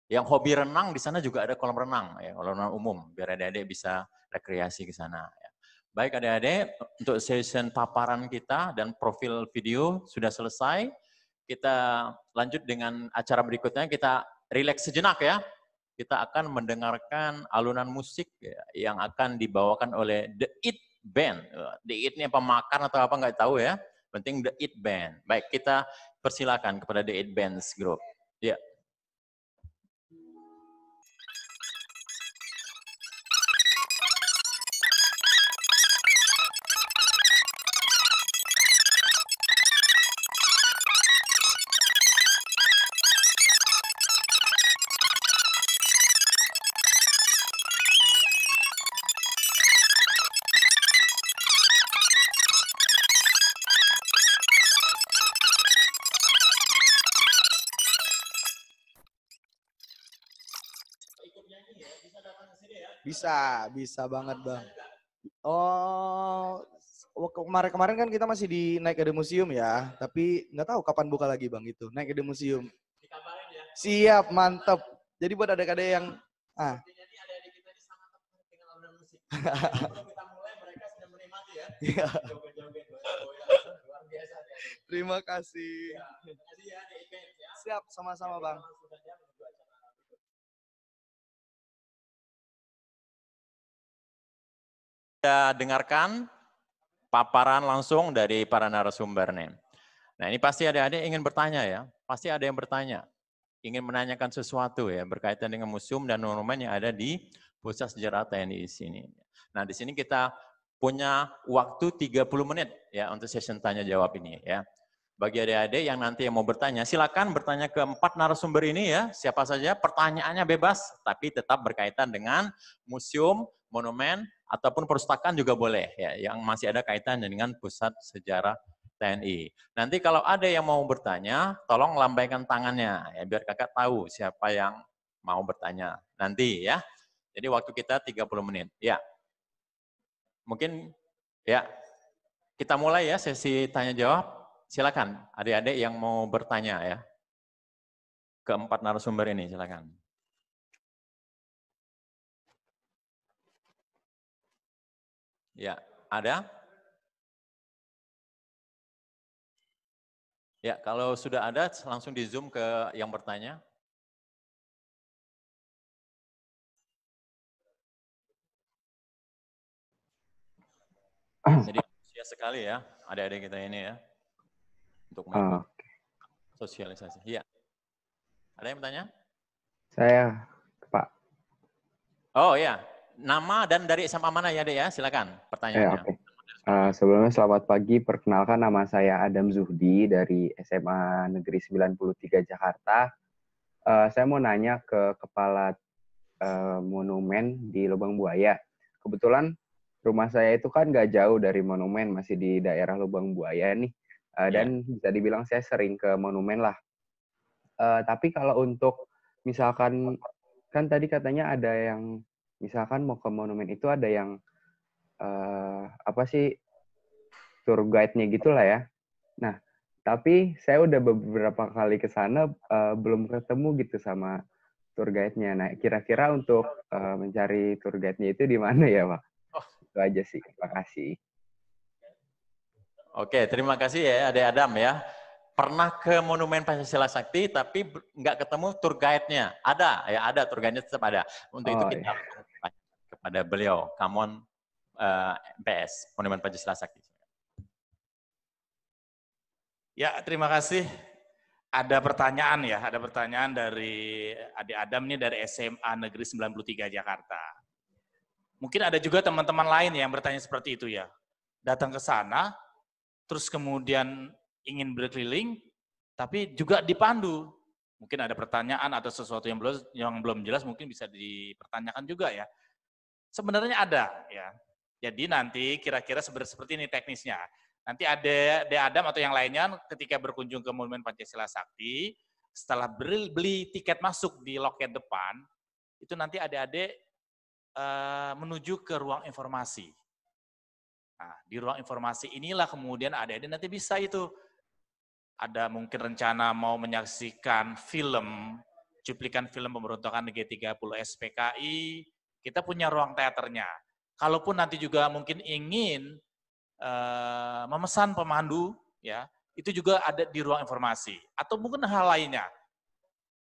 Yang hobi renang, di sana juga ada kolam renang, ya, kolam renang umum, biar adik-adik bisa rekreasi ke sana. Ya. Baik adik-adik, untuk session paparan kita dan profil video sudah selesai. Kita lanjut dengan acara berikutnya, kita relax sejenak ya. Kita akan mendengarkan alunan musik ya, yang akan dibawakan oleh The It Band. The It ini apa, makan atau apa nggak tahu ya. Penting The It Band. Baik, kita persilakan kepada The It Bands Group. Ya. Bisa banget Bang. Oh, kemarin kan kita masih di Naik Ede Museum ya, tapi nggak tahu kapan buka lagi Bang itu, Naik Ede Museum. Siap, mantep. Jadi buat adik-adik yang, Terima kasih. Siap, sama-sama Bang. Kita dengarkan paparan langsung dari para narasumber nih. Nah ini pasti adik-adik ingin bertanya ya, pasti ada yang bertanya, ingin menanyakan sesuatu ya berkaitan dengan museum dan monumen yang ada di Pusat Sejarah TNI di sini. Nah di sini kita punya waktu 30 menit ya untuk session tanya jawab ini ya. Bagi adik-adik yang nanti yang mau bertanya, silakan bertanya ke 4 narasumber ini ya, siapa saja, pertanyaannya bebas, tapi tetap berkaitan dengan museum, monumen, ataupun perpustakaan juga boleh, ya, yang masih ada kaitan dengan Pusat Sejarah TNI. Nanti kalau ada yang mau bertanya, tolong lambaikan tangannya, ya, biar kakak tahu siapa yang mau bertanya nanti ya. Jadi waktu kita 30 menit, ya. Mungkin, ya, kita mulai ya sesi tanya jawab. Silakan, adik-adik yang mau bertanya ya. Keempat narasumber ini, silakan. Ya, ada? Ya, kalau sudah ada, langsung di Zoom ke yang bertanya. Jadi antusias sekali ya adik-adik kita ini ya untuk Oh, mengikuti sosialisasi. Iya. Ada yang bertanya? saya, Pak. Oh ya, nama dan dari SMA mana ya, Dek ya? Silakan pertanyaannya. Oke. Sebelumnya selamat pagi, perkenalkan nama saya Adam Zuhdi dari SMA Negeri 93 Jakarta. Saya mau nanya ke Kepala Monumen di Lubang Buaya. Kebetulan rumah saya itu kan nggak jauh dari monumen, masih di daerah Lubang Buaya nih. Dan bisa dibilang saya sering ke monumen lah. Tapi kalau untuk misalkan, kan tadi katanya ada yang, misalkan mau ke monumen itu ada yang, apa sih, tour guide-nya gitulah ya. Nah, tapi saya udah beberapa kali ke sana, belum ketemu gitu sama tour guide-nya. Nah, kira-kira untuk mencari tour guide-nya itu di mana ya, Pak? Itu aja sih, terima kasih. Oke, terima kasih ya Ade Adam ya. Pernah ke Monumen Pancasila Sakti tapi nggak ketemu tour guide-nya. Ada, ya ada tour guide-nya tetap ada. Untuk itu kita tanya kepada beliau, Kamon PS, Monumen Pancasila Sakti. Ya, terima kasih. Ada pertanyaan ya, ada pertanyaan dari Ade Adam nih dari SMA Negeri 93 Jakarta. Mungkin ada juga teman-teman lain yang bertanya seperti itu ya. Datang ke sana, terus kemudian ingin berkeliling, tapi juga dipandu. Mungkin ada pertanyaan atau sesuatu yang belum jelas, mungkin bisa dipertanyakan juga ya. Sebenarnya ada ya. Jadi nanti kira-kira seperti ini teknisnya. Nanti ada Adam atau yang lainnya ketika berkunjung ke Monumen Pancasila Sakti, setelah beli tiket masuk di loket depan, itu nanti adik-adik menuju ke ruang informasi. Nah, di ruang informasi inilah kemudian adik-adik nanti bisa itu, ada mungkin rencana mau menyaksikan film, cuplikan film pemberontakan G30 SPKI, kita punya ruang teaternya. Kalaupun nanti juga mungkin ingin memesan pemandu, ya itu juga ada di ruang informasi. Atau mungkin hal lainnya,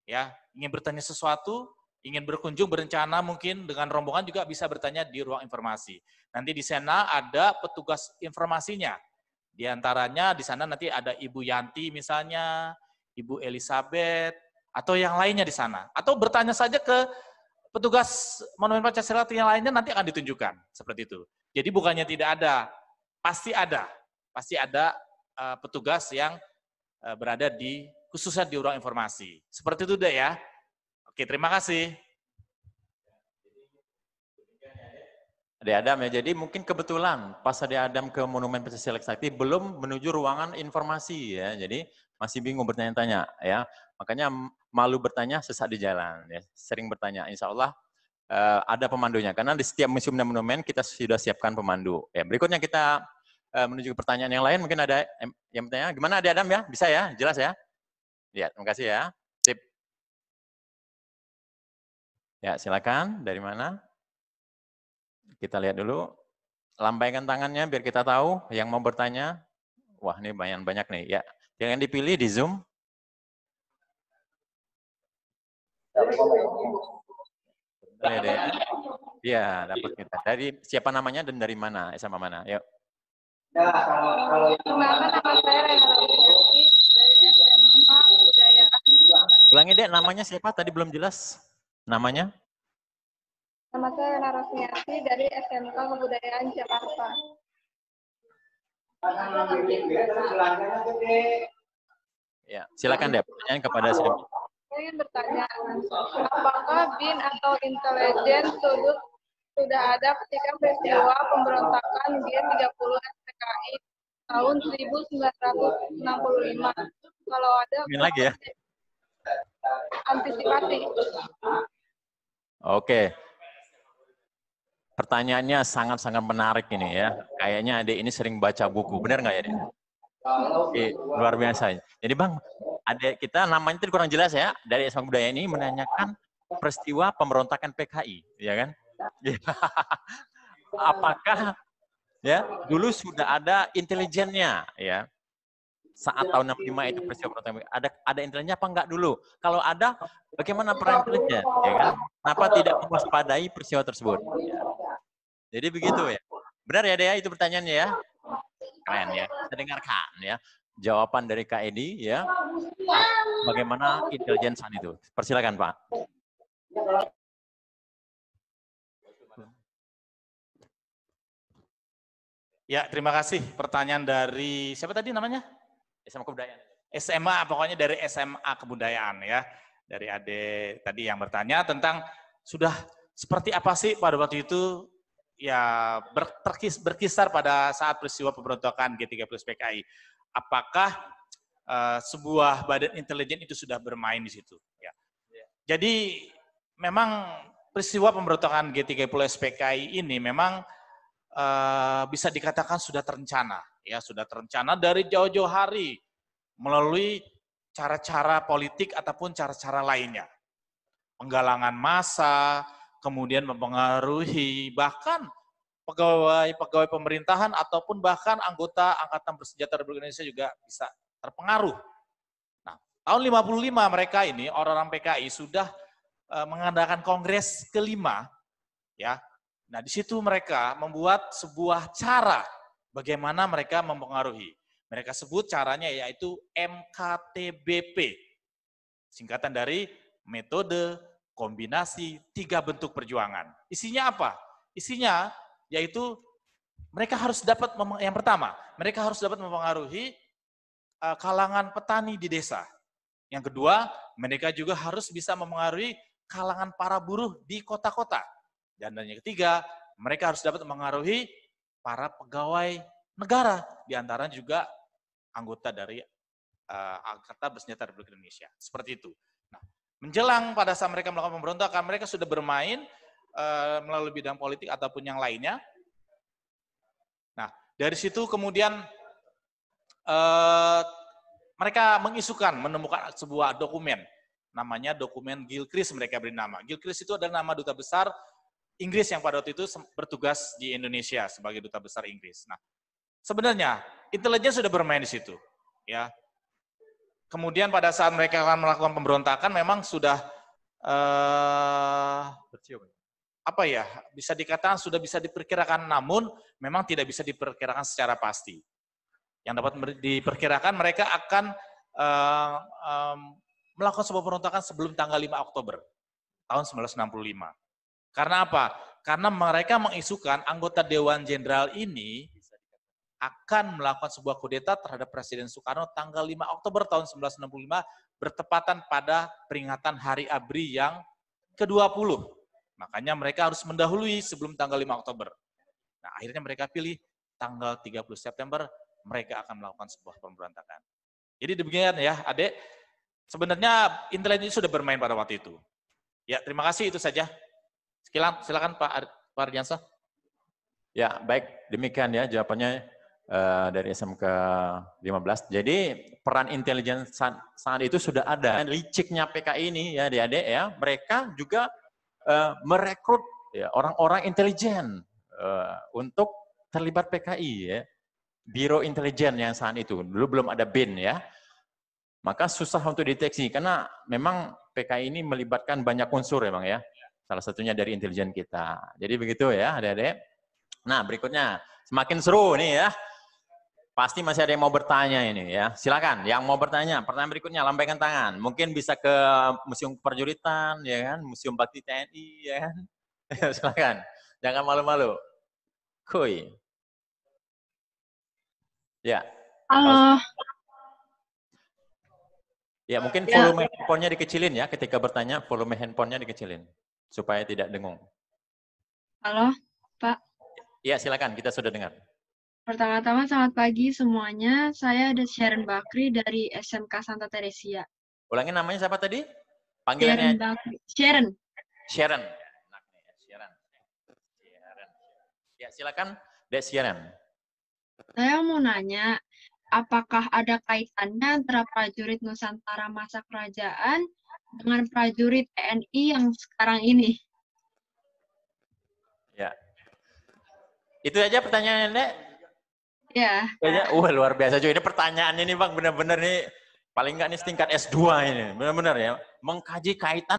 ya ingin bertanya sesuatu, ingin berkunjung berencana mungkin dengan rombongan juga bisa bertanya di ruang informasi. Nanti di sana ada petugas informasinya. Di antaranya di sana nanti ada Ibu Yanti misalnya, Ibu Elizabeth, atau yang lainnya di sana. Atau bertanya saja ke petugas Monumen Pancasila yang lainnya nanti akan ditunjukkan. Seperti itu. Jadi bukannya tidak ada, pasti ada petugas yang berada di khususnya di ruang informasi. Seperti itu deh ya. Oke, terima kasih. Ade Adam ya, jadi mungkin kebetulan pas Ade Adam ke Monumen Pancasila Sakti belum menuju ruangan informasi ya, jadi masih bingung bertanya-tanya ya, makanya malu bertanya sesat di jalan ya, sering bertanya, insya Allah ada pemandunya, karena di setiap museum dan monumen kita sudah siapkan pemandu. Ya, berikutnya kita menuju ke pertanyaan yang lain, mungkin ada yang bertanya, gimana Ade Adam ya, bisa ya, jelas ya? Ya, terima kasih ya. Sip. Ya, silakan, dari mana? Kita lihat dulu, lambaikan tangannya biar kita tahu yang mau bertanya. Wah, ini banyak nih. Ya, jangan dipilih di Zoom. Iya, dapat kita. Dari siapa namanya dan dari mana? SMA mana? Yuk. Perkenalkan, nama saya Rena Rofiati dari SMA Kebudayaan. Ulangi deh, namanya siapa? Tadi belum jelas. Namanya? Nama saya Rena Rofiati dari SMK Kebudayaan Jakarta. Ya, silakan deh pertanyaan kepada saya. Saya ingin bertanya, apakah BIN atau intelijen sudah ada ketika peristiwa pemberontakan G30 SPKI tahun 1965? Kalau ada, lagi ya. Antisipasi. Oke. Pertanyaannya sangat-sangat menarik ini ya. Kayaknya adik ini sering baca buku. Benar nggak ya, Dek? Oke, luar biasa. Jadi Bang, adik kita namanya itu kurang jelas ya. Dari SMA Budaya ini menanyakan peristiwa pemberontakan PKI, ya kan? Apakah ya dulu sudah ada intelijennya ya? Saat tahun 65 itu peristiwa pemberontakan ada intelijennya apa enggak dulu? Kalau ada, bagaimana peran intelijen? Ya kan? Kenapa tidak mewaspadai peristiwa tersebut? Ya. Jadi begitu ya. Benar ya Dea itu pertanyaannya ya? Keren ya. Kita dengarkan ya. Jawaban dari Kak Edi ya. Bagaimana intelijen saat itu? Persilakan Pak. Ya, terima kasih. Pertanyaan dari siapa tadi namanya? SMA Kebudayaan. SMA, pokoknya dari SMA Kebudayaan ya. Dari Ade tadi yang bertanya tentang sudah seperti apa sih pada waktu itu ya berkisar pada saat peristiwa pemberontakan G30 PKI. Apakah sebuah badan intelijen itu sudah bermain di situ? Ya. Jadi memang peristiwa pemberontakan G30 PKI ini memang bisa dikatakan sudah terencana, ya sudah terencana dari jauh-jauh hari melalui cara-cara politik ataupun cara-cara lainnya, penggalangan massa, kemudian mempengaruhi bahkan pegawai pemerintahan ataupun bahkan anggota Angkatan Bersenjata Republik Indonesia juga bisa terpengaruh. Nah, tahun 55 mereka ini orang-orang PKI sudah mengadakan kongres kelima, ya. Nah, di situ mereka membuat sebuah cara bagaimana mereka mempengaruhi. Mereka sebut caranya yaitu MKTBP. Singkatan dari metode kombinasi 3 bentuk perjuangan. Isinya apa? Isinya yaitu mereka harus dapat, yang pertama, mereka harus dapat mempengaruhi kalangan petani di desa. Yang kedua, mereka juga harus bisa mempengaruhi kalangan para buruh di kota-kota. Dan yang ketiga, mereka harus dapat mempengaruhi para pegawai negara, di antaranya juga anggota dari Angkatan Bersenjata Republik Indonesia. Seperti itu. Nah, menjelang pada saat mereka melakukan pemberontakan, mereka sudah bermain melalui bidang politik ataupun yang lainnya. Nah, dari situ kemudian mereka menemukan sebuah dokumen, namanya dokumen Gilchrist, mereka beri nama. Gilchrist itu adalah nama duta besar Inggris yang pada waktu itu bertugas di Indonesia sebagai duta besar Inggris. Nah, sebenarnya intelijen sudah bermain di situ, ya. Kemudian pada saat mereka akan melakukan pemberontakan, memang sudah apa ya, bisa dikatakan sudah bisa diperkirakan, namun memang tidak bisa diperkirakan secara pasti. Yang dapat diperkirakan mereka akan melakukan sebuah pemberontakan sebelum tanggal 5 Oktober tahun 1965. Karena apa? Karena mereka mengisukan anggota Dewan Jenderal ini akan melakukan sebuah kudeta terhadap Presiden Soekarno tanggal 5 Oktober tahun 1965 bertepatan pada peringatan Hari ABRI yang ke-20. Makanya mereka harus mendahului sebelum tanggal 5 Oktober. Nah, akhirnya mereka pilih tanggal 30 September mereka akan melakukan sebuah pemberontakan. Jadi demikian ya, Adik. Sebenarnya intelijen sudah bermain pada waktu itu. Ya, terima kasih, itu saja. Silakan Pak Ardiansyah. Ya, baik. Demikian ya jawabannya dari SMK 15. Jadi peran intelijen saat itu sudah ada. Liciknya PKI ini ya adik-adik ya, mereka juga merekrut ya, orang-orang intelijen untuk terlibat PKI ya. Biro Intelijen yang saat itu, dulu belum ada BIN ya. Maka susah untuk deteksi karena memang PKI ini melibatkan banyak unsur ya Bang ya. Salah satunya dari intelijen kita. Jadi begitu ya adik-adik. Nah berikutnya, semakin seru nih ya. Pasti masih ada yang mau bertanya ini ya. Silakan, yang mau bertanya. Pertanyaan berikutnya, lambaikan tangan. Mungkin bisa ke Museum Perjuritan, ya kan? Museum Bakti TNI, ya kan? Silakan, jangan malu-malu. Kuy. Ya. Halo. Ya, mungkin volume handphonenya dikecilin ya. Ketika bertanya, volume handphonenya dikecilin. Supaya tidak dengung. Halo, Pak. Ya, silakan. Kita sudah dengar. Pertama-tama selamat pagi semuanya. Saya ada Sharon Bakri dari SMK Santa Teresia. Ulangi namanya siapa tadi? Panggilannya? Sharon Bakri. Sharon. Sharon. Sharon. Ya, silakan, Dek Sharon. Saya mau nanya, apakah ada kaitannya antara prajurit Nusantara masa kerajaan dengan prajurit TNI yang sekarang ini? Ya. Itu aja pertanyaannya, Dek? Ya. Wah, luar biasa juga. Ini pertanyaannya nih, Bang. Benar-benar nih, paling nggak nih tingkat S2 ini. Benar-benar ya. Mengkaji kaitan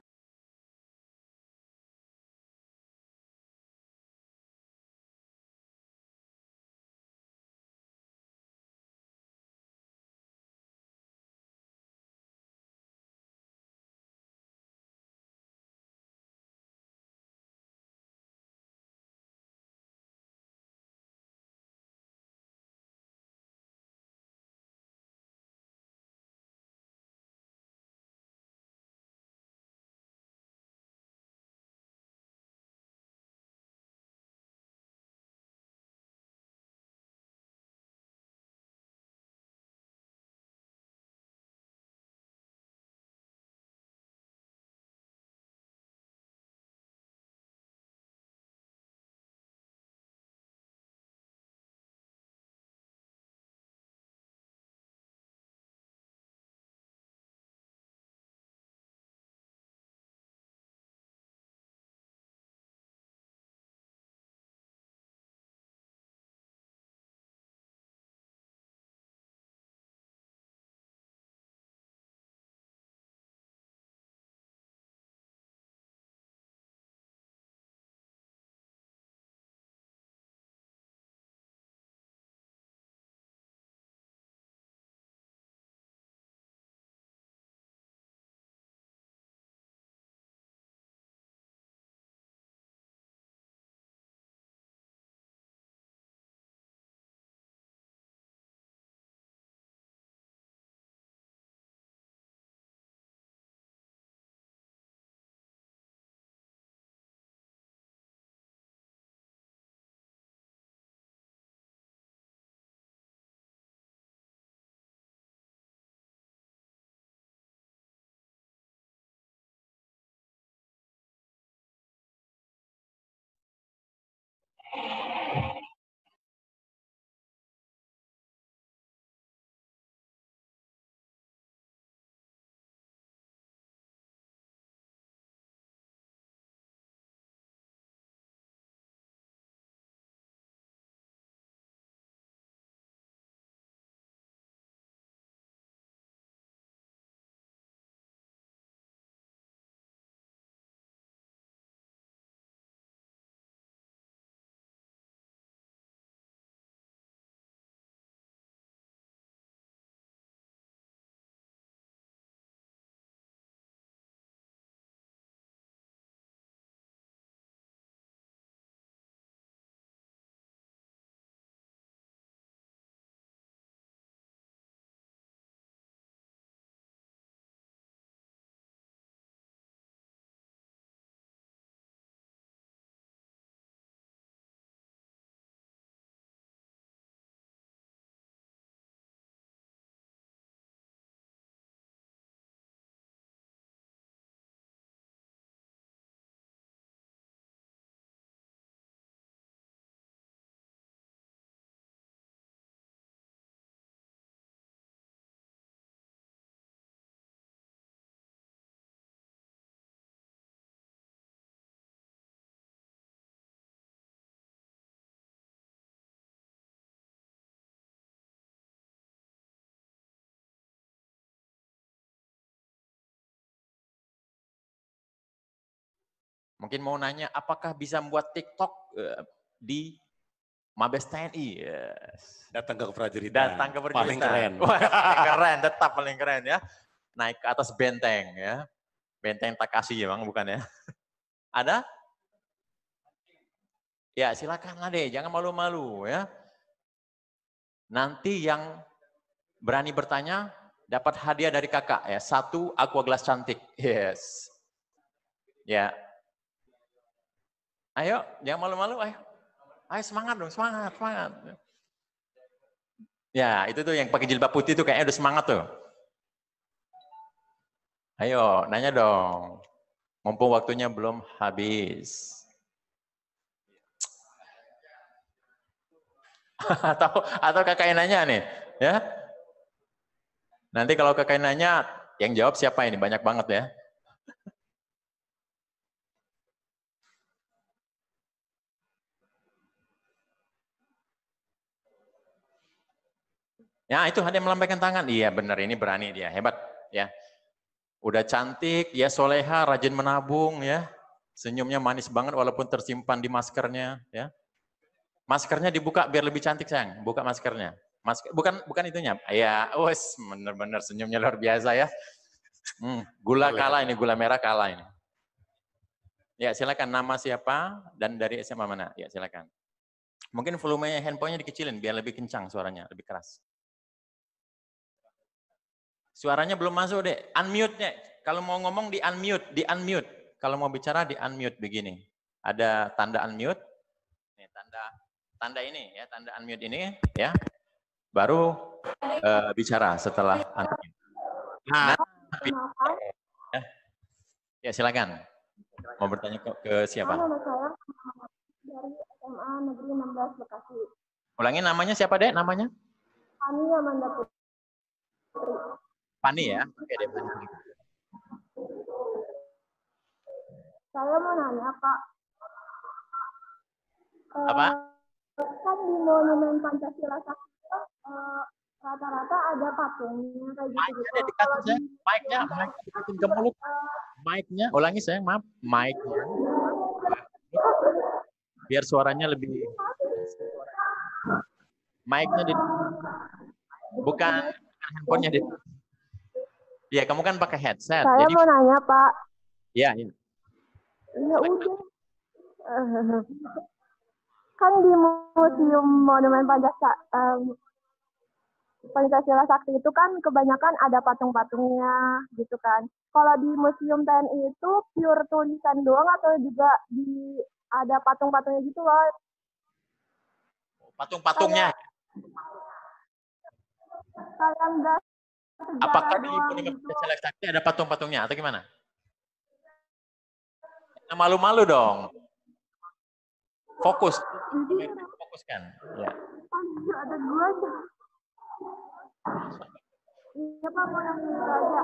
Mungkin mau nanya, apakah bisa membuat TikTok di Mabes TNI? Yes. Datang ke keprajuritan. Datang ke keprajuritan. Paling keren. Wah, paling keren, tetap paling keren ya. Naik ke atas benteng ya. Benteng Takashi memang bukan ya. Ada? Ya silakanlah deh, jangan malu-malu ya. Nanti yang berani bertanya dapat hadiah dari kakak ya. 1 aqua gelas cantik. Yes. Ya. Ayo, jangan malu-malu, ayo. Ayo semangat dong, semangat, semangat. Ya, itu tuh yang pakai jilbab putih tuh kayaknya udah semangat tuh. Ayo, nanya dong. Mumpung waktunya belum habis. atau kakak nanya nih, ya. Nanti kalau kakak nanya, yang jawab siapa ini? Banyak banget ya. Ya itu ada yang melambaikan tangan. Iya benar, ini berani dia, hebat ya. Udah cantik, ya soleha, rajin menabung ya. Senyumnya manis banget walaupun tersimpan di maskernya ya. Maskernya dibuka biar lebih cantik sayang, buka maskernya. Bukan itunya. Ya, wes bener-bener senyumnya luar biasa ya. Gula kalah ini, gula merah kalah ini. Ya silakan, nama siapa dan dari SMA mana? Ya silakan. Mungkin volumenya handphonenya dikecilin biar lebih kencang suaranya, lebih keras. Suaranya belum masuk deh, unmute-nya. Kalau mau ngomong di unmute. Kalau mau bicara di unmute begini. Ada tanda unmute. Nih, tanda ini ya, tanda unmute ini ya. Baru bicara setelah unmute. Nah, ya silakan. Mau bertanya ke siapa? Nama saya dari SMA Negeri 16 Bekasi. Ulangi namanya siapa dek? Namanya? Fani Amanda Putri. Fani ya? Oke deh, Fani. Saya mau nanya Pak. Apa? Kan di Monumen Pancasila Sakti rata-rata ada patungnya kayak gitu. Mic-nya dekatin ke mulut. Mic-nya, ulangi saya, maaf. Mic-nya. Biar suaranya lebih. Mic-nya bukan handphonenya di. Iya, kamu kan pakai headset. Saya jadi, mau nanya Pak. Iya, iya. Ya udah. Kan di Museum Monumen Pancasila Sakti itu kan kebanyakan ada patung-patungnya gitu kan. Kalau di Museum TNI itu pure tulisan doang atau juga ada patung-patungnya gitu loh? Patung-patungnya. Kayak enggak. Apakah di Monumen Pancasila Sakti ada patung-patungnya atau gimana? Malu-malu dong. Fokus. Fokuskan. Ya. Ada gua aja. Iya Pak, mau yang ini aja.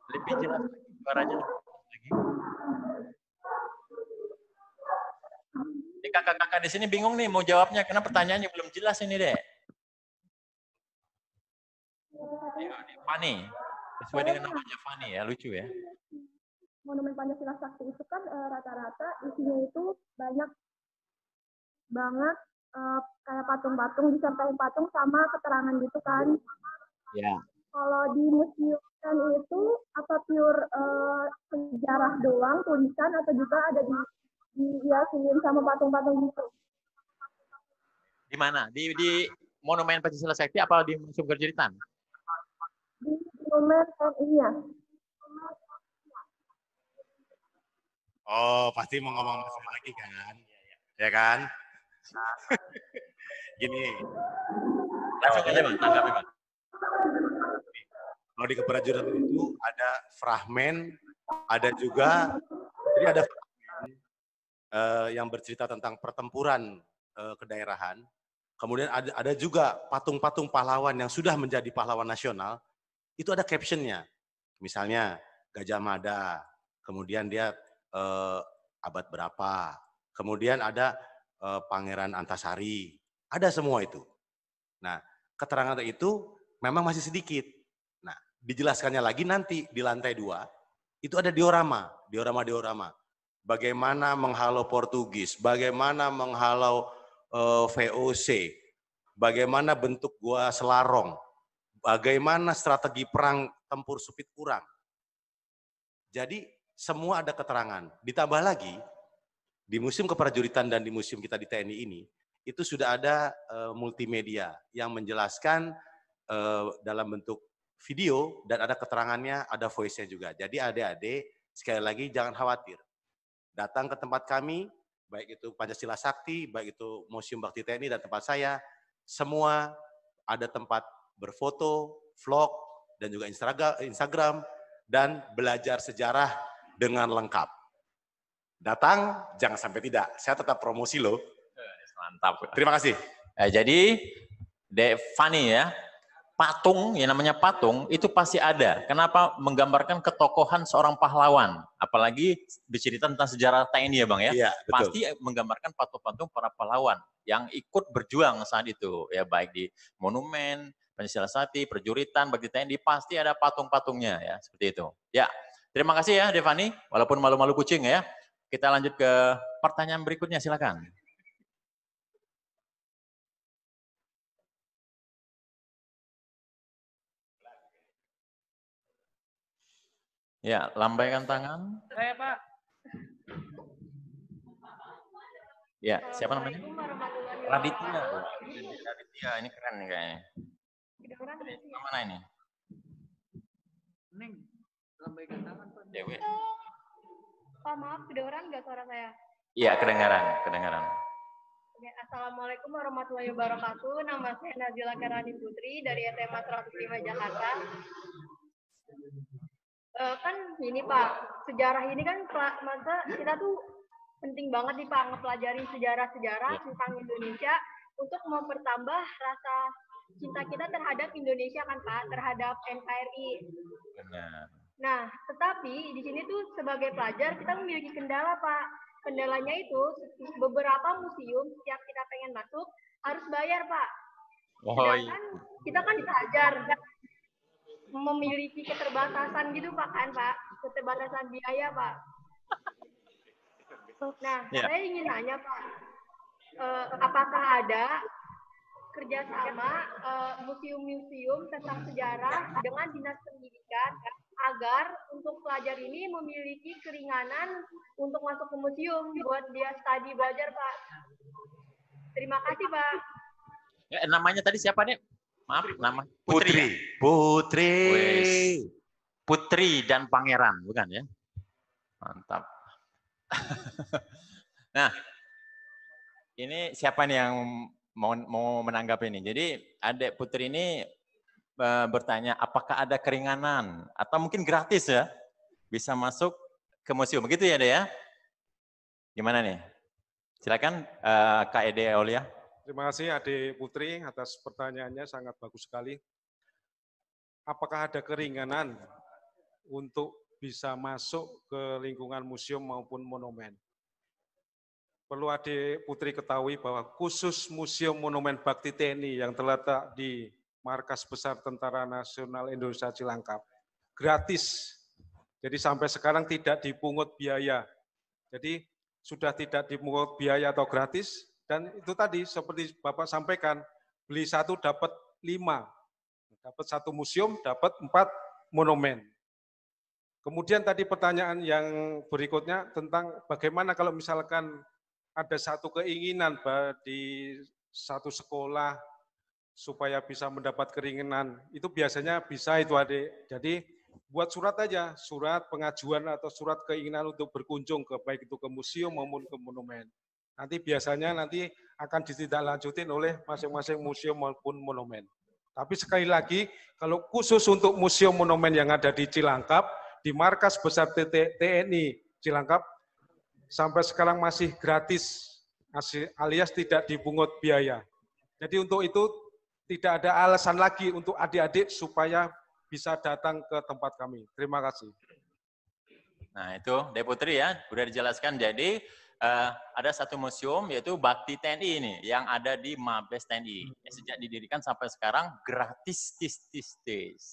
Lebih jelas lagi suaranya lagi. Ini kakak-kakak di sini bingung nih mau jawabnya karena pertanyaannya belum jelas ini deh. Fani, sesuai dengan namanya Fani ya, lucu ya. Monumen Pancasila Sakti itu kan rata-rata isinya itu banyak banget kayak patung-patung, disertai patung sama keterangan gitu kan. Ya. Kalau di museum kan itu apa pure sejarah doang, tulisan atau juga ada dihiasin sama patung-patung gitu? Di mana? Di Monumen Pancasila Sakti apa di Museum Keprajuritan? Di Monumen TNI-nya. Oh, pasti mau ngomong sama lagi kan? Ya kan? Gini. Langsung aja Bang, tanggapi Bang. Kalau di keprajuritan itu ada fragmen, ada juga, jadi ada fragmen yang bercerita tentang pertempuran kedaerahan. Kemudian ada juga patung-patung pahlawan yang sudah menjadi pahlawan nasional, itu ada captionnya. Misalnya Gajah Mada, kemudian dia abad berapa, kemudian ada Pangeran Antasari, ada semua itu. Nah, keterangan itu memang masih sedikit. Nah, dijelaskannya lagi nanti di lantai 2, itu ada diorama. Bagaimana menghalau Portugis, bagaimana menghalau VOC, bagaimana bentuk gua Selarong, bagaimana strategi perang tempur Supit Urang. Jadi semua ada keterangan. Ditambah lagi, di Museum Keprajuritan dan di museum kita di TNI ini, itu sudah ada multimedia yang menjelaskan dalam bentuk video dan ada keterangannya, ada voice-nya juga. Jadi adik-adik, sekali lagi jangan khawatir. Datang ke tempat kami, baik itu Pancasila Sakti, baik itu Museum Bakti TNI dan tempat saya, semua ada tempat berfoto, vlog, dan juga Instagram, dan belajar sejarah dengan lengkap. Datang, jangan sampai tidak. Saya tetap promosi loh. Mantap. Terima kasih. Jadi, Devani ya, patung, yang namanya patung, itu pasti ada. Kenapa? Menggambarkan ketokohan seorang pahlawan. Apalagi bercerita tentang sejarah TNI ya Bang ya. Iya, betul. Pasti menggambarkan patung-patung para pahlawan yang ikut berjuang saat itu. Ya baik di monumen, Pancasila Sakti, Perjuritan, Bakti TNI, pasti ada patung-patungnya ya. Seperti itu. Ya, terima kasih ya Devani. Walaupun malu-malu kucing ya. Kita lanjut ke pertanyaan berikutnya, silakan. Ya, lambaikan tangan. Saya Pak. Ya, siapa namanya? Raditya. Raditya, ini keren nih kayaknya. Mana ini? Neng, lambaikan tangan Pak. Dewi. Pak, maaf, kedengeran nggak suara saya? Iya, kedengaran. Assalamualaikum warahmatullahi wabarakatuh. Nama saya Nazila Kerani Putri dari SMA 105 Jakarta. Kan ini Pak, sejarah ini kan masa kita tuh penting banget nih Pak ngepelajarin sejarah-sejarah tentang Indonesia untuk mempertambah rasa cinta kita terhadap Indonesia kan Pak, terhadap NKRI. Benar. Nah, tetapi di sini tuh sebagai pelajar kita memiliki kendala Pak. Kendalanya itu beberapa museum setiap kita pengen masuk harus bayar Pak. Sedangkan kita kan pelajar memiliki keterbatasan gitu Pak kan Pak, keterbatasan biaya Pak. Nah, saya ingin nanya Pak, apakah ada kerjasama museum-museum tentang sejarah dengan Dinas Pendidikan agar untuk pelajar ini memiliki keringanan untuk masuk ke museum buat dia studi belajar Pak. Terima kasih Pak. Ya, namanya tadi siapa nih? Maaf, nama Putri. Putri dan Pangeran, bukan ya? Mantap. Nah, ini siapa nih yang mau menanggapi ini? Jadi, adik Putri ini bertanya, apakah ada keringanan atau mungkin gratis ya bisa masuk ke museum? Begitu ya, Dek ya? Gimana nih? Silakan Kak Ede Aulia. Terima kasih Adik Putri atas pertanyaannya, sangat bagus sekali. Apakah ada keringanan untuk bisa masuk ke lingkungan museum maupun monumen? Perlu Adik Putri ketahui bahwa khusus Museum Monumen Bakti TNI yang terletak di Markas Besar Tentara Nasional Indonesia Cilangkap, gratis. Jadi sampai sekarang tidak dipungut biaya. Jadi sudah tidak dipungut biaya atau gratis. Dan itu tadi seperti Bapak sampaikan, beli satu dapat 5. Dapat 1 museum, dapat 4 monumen. Kemudian tadi pertanyaan yang berikutnya tentang bagaimana kalau misalkan ada satu keinginan di satu sekolah supaya bisa mendapat keringanan, itu biasanya bisa itu Adik. Jadi buat surat aja, surat pengajuan atau surat keinginan untuk berkunjung ke baik itu ke museum maupun ke monumen. Nanti biasanya akan ditindaklanjutin oleh masing-masing museum maupun monumen. Tapi sekali lagi, kalau khusus untuk museum monumen yang ada di Cilangkap, di Markas Besar TNI Cilangkap, sampai sekarang masih gratis, alias tidak dipungut biaya. Jadi untuk itu tidak ada alasan lagi untuk adik-adik supaya bisa datang ke tempat kami. Terima kasih. Nah itu, Dek Putri ya, sudah dijelaskan. Jadi ada satu museum yaitu Bakti TNI ini yang ada di Mabes TNI. Sejak didirikan sampai sekarang gratis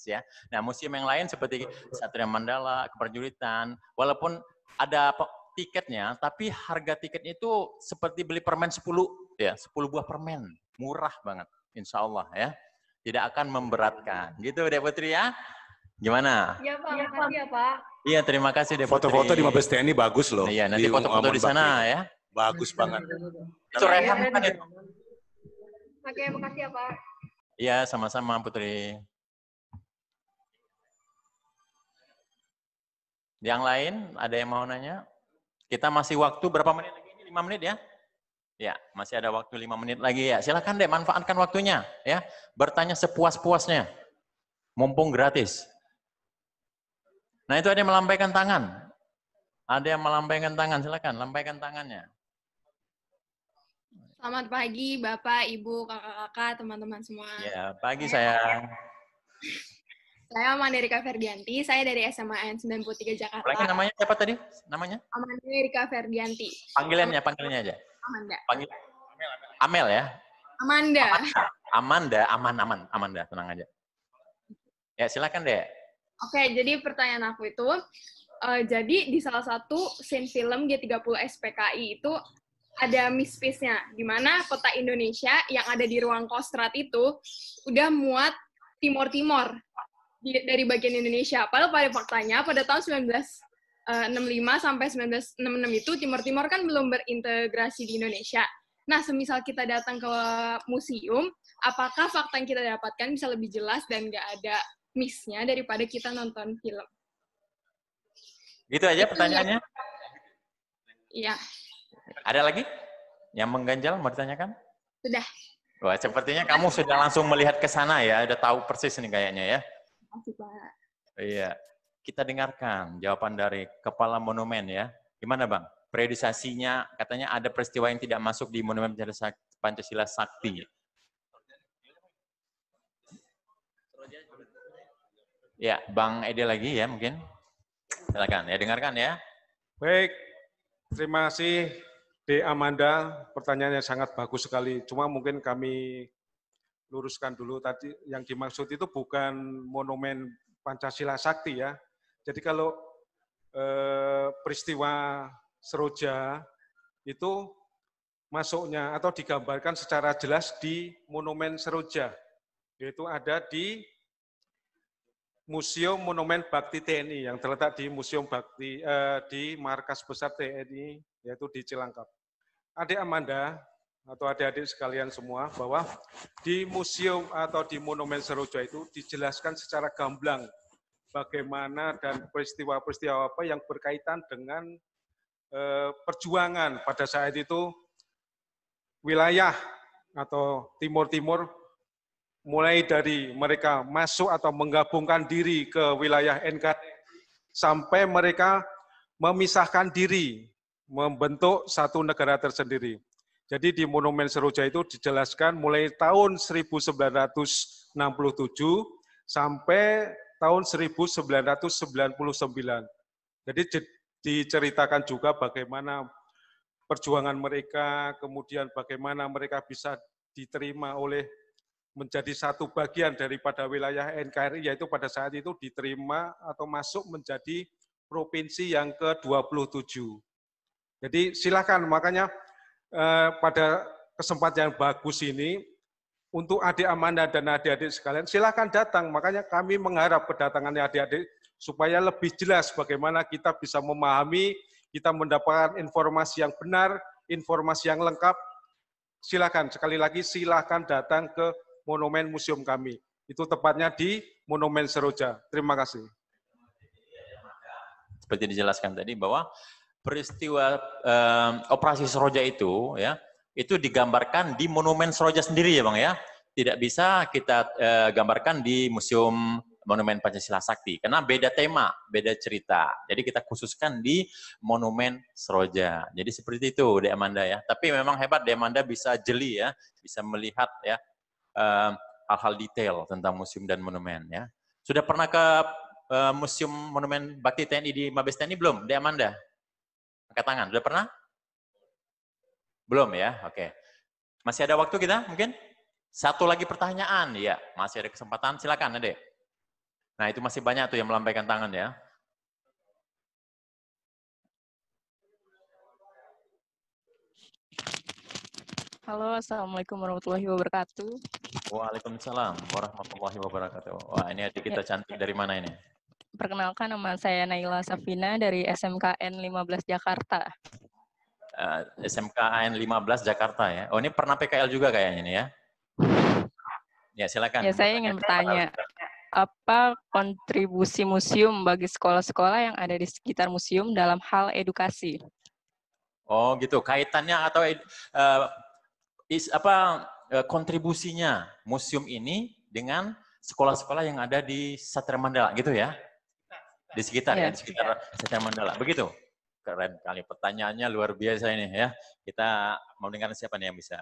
ya. Nah, museum yang lain seperti Satria Mandala, Keprajuritan, walaupun ada tiketnya, tapi harga tiketnya itu seperti beli permen 10 ya, 10 buah permen. Murah banget, insya Allah ya. Tidak akan memberatkan. Gitu Dek Putri ya. Gimana? Iya Pak, makasih ya Pak. Iya, terima kasih Dek Putri. Foto-foto di Mabes TNI bagus loh. Iya, nanti foto-foto di sana ya. Bagus banget. Itu Rehan bukan ya? Oke, makasih ya Pak. Iya, sama-sama Putri. Yang lain, ada yang mau nanya? Kita masih waktu berapa menit lagi? 5 menit ya? Ya, masih ada waktu 5 menit lagi ya. Silakan deh, manfaatkan waktunya ya. Bertanya sepuas-puasnya. Mumpung gratis. Nah, itu ada yang melambaikan tangan. Ada yang melambaikan tangan, silakan lambaikan tangannya. Selamat pagi Bapak, Ibu, kakak-kakak, teman-teman semua. Ya, pagi sayang. Saya Amanderika Ferdianti, saya dari SMA N 93 Jakarta. Lagi namanya siapa tadi? Namanya? Amanderika Ferdianti. Panggilannya aja. Amanda. Panggil Amel ya? Amanda. Amanda, tenang aja. Ya, silakan deh. Oke, jadi pertanyaan aku itu, jadi di salah satu scene film G30 SPKI itu ada Miss Peace-nya, di mana kota Indonesia yang ada di ruang Kostrad itu udah muat Timor-Timor dari bagian Indonesia. Padahal pada faktanya pada tahun 1965 sampai 1966 itu Timor-Timor kan belum berintegrasi di Indonesia. Nah, semisal kita datang ke museum, apakah fakta yang kita dapatkan bisa lebih jelas dan nggak ada miss-nya daripada kita nonton film? Gitu aja pertanyaannya? Iya. Ada lagi yang mengganjal mau ditanyakan? Sudah. Wah, sepertinya kamu sudah langsung melihat ke sana ya, udah tahu persis nih kayaknya ya. Makasih, Pak. Iya. Kita dengarkan jawaban dari Kepala Monumen ya. Gimana Bang? Periodisasinya katanya ada peristiwa yang tidak masuk di Monumen Pancasila Sakti. Ya, Bang Ede lagi ya mungkin. Silakan ya, dengarkan ya. Baik, terima kasih De Amanda, pertanyaannya sangat bagus sekali. Cuma mungkin kami luruskan dulu tadi, yang dimaksud itu bukan Monumen Pancasila Sakti ya. Jadi kalau peristiwa Seroja itu masuknya atau digambarkan secara jelas di Monumen Seroja, yaitu ada di Museum Monumen Bakti TNI yang terletak di Museum Bakti di Markas Besar TNI, yaitu di Cilangkap. Adik Amanda atau adik-adik sekalian semua, bahwa di museum atau di Monumen Seroja itu dijelaskan secara gamblang bagaimana dan peristiwa-peristiwa apa yang berkaitan dengan perjuangan pada saat itu wilayah atau Timur-Timur, mulai dari mereka masuk atau menggabungkan diri ke wilayah NKRI sampai mereka memisahkan diri, membentuk satu negara tersendiri. Jadi di Monumen Seroja itu dijelaskan mulai tahun 1967 sampai tahun 1999. Jadi diceritakan juga bagaimana perjuangan mereka, kemudian bagaimana mereka bisa diterima oleh menjadi satu bagian daripada wilayah NKRI, yaitu pada saat itu diterima atau masuk menjadi provinsi yang ke-27. Jadi silakan, makanya pada kesempatan yang bagus ini, untuk adik Amanda dan adik-adik sekalian, silakan datang. Makanya kami mengharap kedatangannya adik-adik supaya lebih jelas bagaimana kita bisa memahami, kita mendapatkan informasi yang benar, informasi yang lengkap. Silakan, sekali lagi silakan datang ke Monumen Museum kami. Itu tepatnya di Monumen Seroja. Terima kasih. Seperti dijelaskan tadi bahwa peristiwa operasi Seroja itu ya, itu digambarkan di Monumen Seroja sendiri ya Bang ya. Tidak bisa kita gambarkan di Museum Monumen Pancasila Sakti karena beda tema, beda cerita. Jadi kita khususkan di Monumen Seroja. Jadi seperti itu De Amanda ya. Tapi memang hebat De Amanda bisa jeli ya, bisa melihat ya hal-hal detail tentang museum dan monumen ya. Sudah pernah ke Museum Monumen Bakti TNI di Mabes TNI belum, De Amanda? Angkat tangan, sudah pernah? Belum ya? Oke. Masih ada waktu kita mungkin? Satu lagi pertanyaan, ya. Masih ada kesempatan, silakan Adek. Nah, itu masih banyak tuh yang melambaikan tangan ya. Halo, Assalamualaikum warahmatullahi wabarakatuh. Waalaikumsalam warahmatullahi wabarakatuh. Wah, ini adik kita cantik dari mana ini? Perkenalkan, nama saya Naila Safina dari SMKN 15 Jakarta. SMKN 15 Jakarta ya. Oh, ini pernah PKL juga kayaknya ini ya. Ya, silakan. Ya, saya ingin bertanya, apa kontribusi museum bagi sekolah-sekolah yang ada di sekitar museum dalam hal edukasi? Oh, gitu. Kaitannya atau kontribusinya museum ini dengan sekolah-sekolah yang ada di Satria Mandala gitu ya? Di sekitar ya, di sekitar Satria Mandala. Begitu? Keren kali, pertanyaannya luar biasa ini ya. Kita mau dengar siapa nih yang bisa?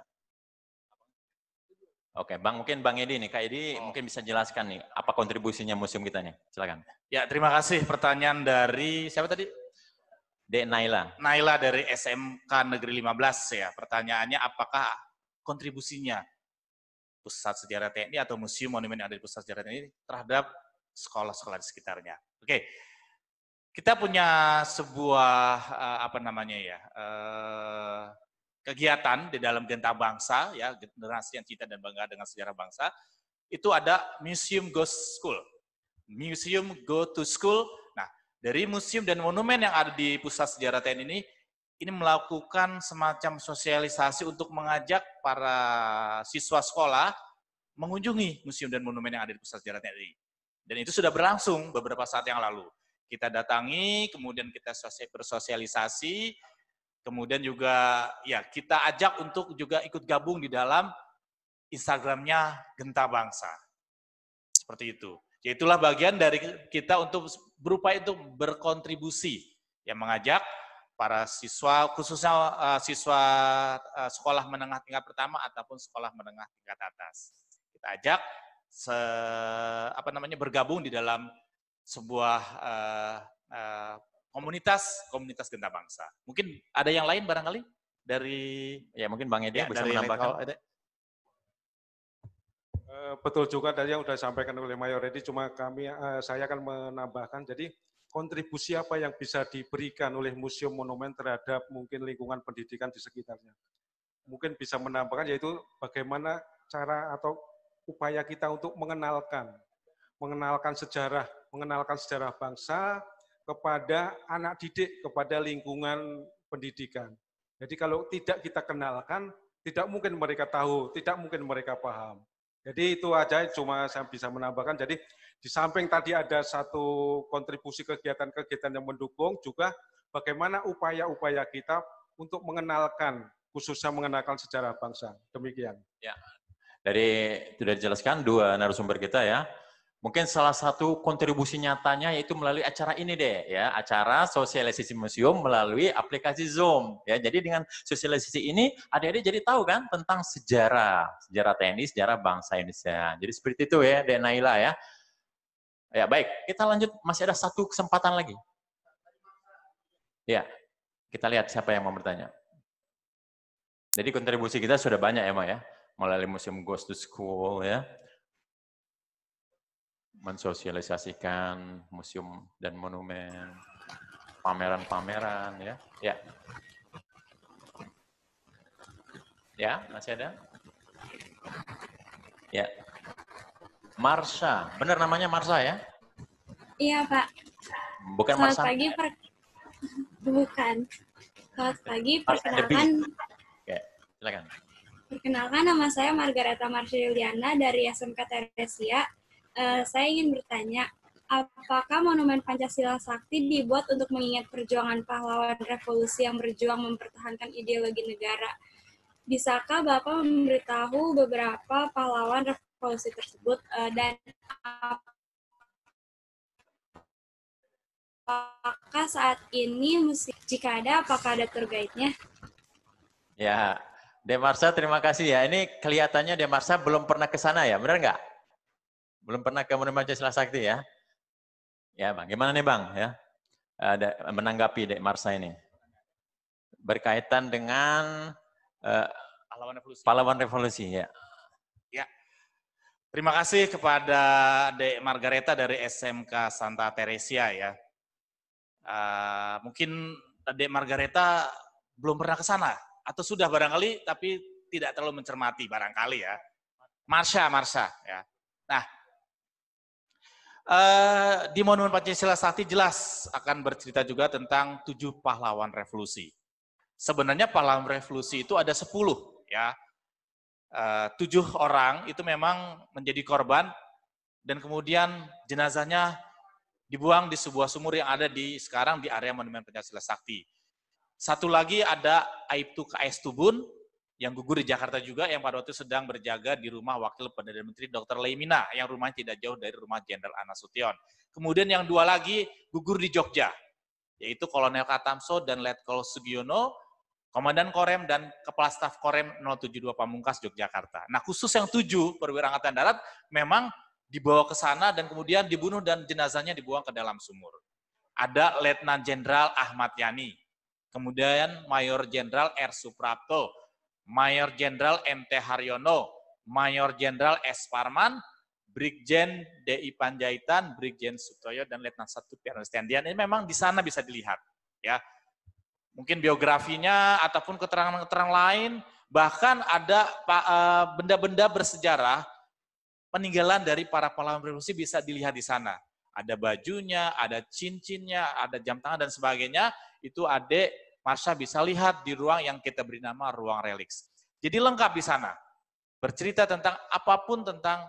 Oke, mungkin Bang Edi nih, Kak Edi mungkin bisa jelaskan nih, apa kontribusinya museum kita nih, silakan. Ya, terima kasih pertanyaan dari, siapa tadi? Dek Naila. Naila dari SMK Negeri 15 ya, pertanyaannya apakah kontribusinya Pusat Sejarah TNI atau Museum Monumen yang ada di Pusat Sejarah TNI terhadap sekolah-sekolah di sekitarnya. Oke. Kita punya sebuah kegiatan di dalam Genta Bangsa ya, generasi yang cinta dan bangga dengan sejarah bangsa. Itu ada Museum Go School. Museum Go to School. Nah, dari museum dan monumen yang ada di Pusat Sejarah TNI ini melakukan semacam sosialisasi untuk mengajak para siswa sekolah mengunjungi museum dan monumen yang ada di Pusat Sejarah TNI. Dan itu sudah berlangsung beberapa saat yang lalu. Kita datangi, kemudian kita bersosialisasi, kemudian juga ya kita ajak untuk juga ikut gabung di dalam Instagramnya Genta Bangsa. Seperti itu. Ya, itulah bagian dari kita untuk berupaya untuk berkontribusi, yang mengajak para siswa, khususnya siswa sekolah menengah tingkat pertama ataupun sekolah menengah tingkat atas. Kita ajak bergabung di dalam sebuah komunitas Genta Bangsa. Mungkin ada yang lain barangkali dari ya mungkin Bang Edi bisa menambahkan. Betul juga tadi yang sudah disampaikan oleh Mayor Edi, cuma saya akan menambahkan, jadi kontribusi apa yang bisa diberikan oleh museum monumen terhadap mungkin lingkungan pendidikan di sekitarnya. Mungkin bisa menambahkan yaitu bagaimana cara atau upaya kita untuk mengenalkan sejarah bangsa kepada anak didik, kepada lingkungan pendidikan. Jadi kalau tidak kita kenalkan, tidak mungkin mereka tahu, tidak mungkin mereka paham. Jadi itu aja, cuma saya bisa menambahkan. Jadi di samping tadi ada satu kontribusi kegiatan-kegiatan yang mendukung, juga bagaimana upaya-upaya kita untuk mengenalkan, khususnya mengenalkan sejarah bangsa. Demikian. Ya, dari sudah dijelaskan dua narasumber kita ya. Mungkin salah satu kontribusi nyatanya yaitu melalui acara ini deh ya, acara sosialisasi museum melalui aplikasi Zoom ya. Jadi dengan sosialisasi ini adik-adik jadi tahu kan tentang sejarah TNI, sejarah bangsa Indonesia. Jadi seperti itu ya, Dek Naila ya. Ya baik, kita lanjut, masih ada satu kesempatan lagi. Ya, kita lihat siapa yang mau bertanya. Jadi kontribusi kita sudah banyak ya, Mak ya, melalui Museum Goes to School ya. Mensosialisasikan museum dan monumen, pameran-pameran ya. Ya. Ya, masih ada? Ya. Marsha, benar namanya Marsha ya? Iya, Pak. Bukan Selamat Marsha. Pagi, bukan. Selamat pagi, perkenalkan. Oke, silakan. Perkenalkan, nama saya Margareta Marsha Yuliana dari SMK Teresia. Saya ingin bertanya, apakah Monumen Pancasila Sakti dibuat untuk mengingat perjuangan pahlawan revolusi yang berjuang mempertahankan ideologi negara? Bisakah Bapak memberitahu beberapa pahlawan revolusi tersebut dan apakah saat ini jika ada, apakah ada tour guide-nya? Ya, Demarsa terima kasih ya. Ini kelihatannya Demarsa belum pernah ke sana ya, benar nggak? Belum pernah ke Monumen Pancasila Sakti ya? Ya Bang, gimana nih Bang ya? Ada menanggapi Dek Marsha ini. Berkaitan dengan Pahlawan Revolusi. Pahlawan Revolusi, ya. Ya. Terima kasih kepada Dek Margareta dari SMK Santa Teresia ya. Mungkin Dek Margareta belum pernah ke sana atau sudah barangkali tapi tidak terlalu mencermati barangkali ya. Marsha ya. Nah, di Monumen Pancasila Sakti jelas akan bercerita juga tentang 7 pahlawan revolusi. Sebenarnya pahlawan revolusi itu ada 10 ya. 7 orang itu memang menjadi korban dan kemudian jenazahnya dibuang di sebuah sumur yang ada sekarang di area Monumen Pancasila Sakti. Satu lagi ada Aibtu KS Tubun yang gugur di Jakarta juga yang pada waktu sedang berjaga di rumah Wakil Perdana Menteri Dr. Leimina yang rumahnya tidak jauh dari rumah Jenderal Anasution. Kemudian yang 2 lagi gugur di Jogja, yaitu Kolonel Katamso dan Letkol Sugiono, Komandan Korem dan Kepala Staf Korem 072 Pamungkas Yogyakarta. Nah khusus yang 7 perwira Angkatan Darat memang dibawa ke sana dan kemudian dibunuh dan jenazahnya dibuang ke dalam sumur. Ada Letnan Jenderal Ahmad Yani, kemudian Mayor Jenderal R. Suprapto, Mayor Jenderal MT Haryono, Mayor Jenderal S. Parman, Brigjen DI Panjaitan, Brigjen Sutoyo, dan Letnan 1 Pianus Tendian. Ini memang di sana bisa dilihat. Ya. Mungkin biografinya ataupun keterangan-keterangan lain, bahkan ada benda-benda bersejarah peninggalan dari para pahlawan revolusi bisa dilihat di sana. Ada bajunya, ada cincinnya, ada jam tangan dan sebagainya. Itu Adik Marsha bisa lihat di ruang yang kita beri nama ruang reliks. Jadi lengkap di sana. Bercerita tentang apapun tentang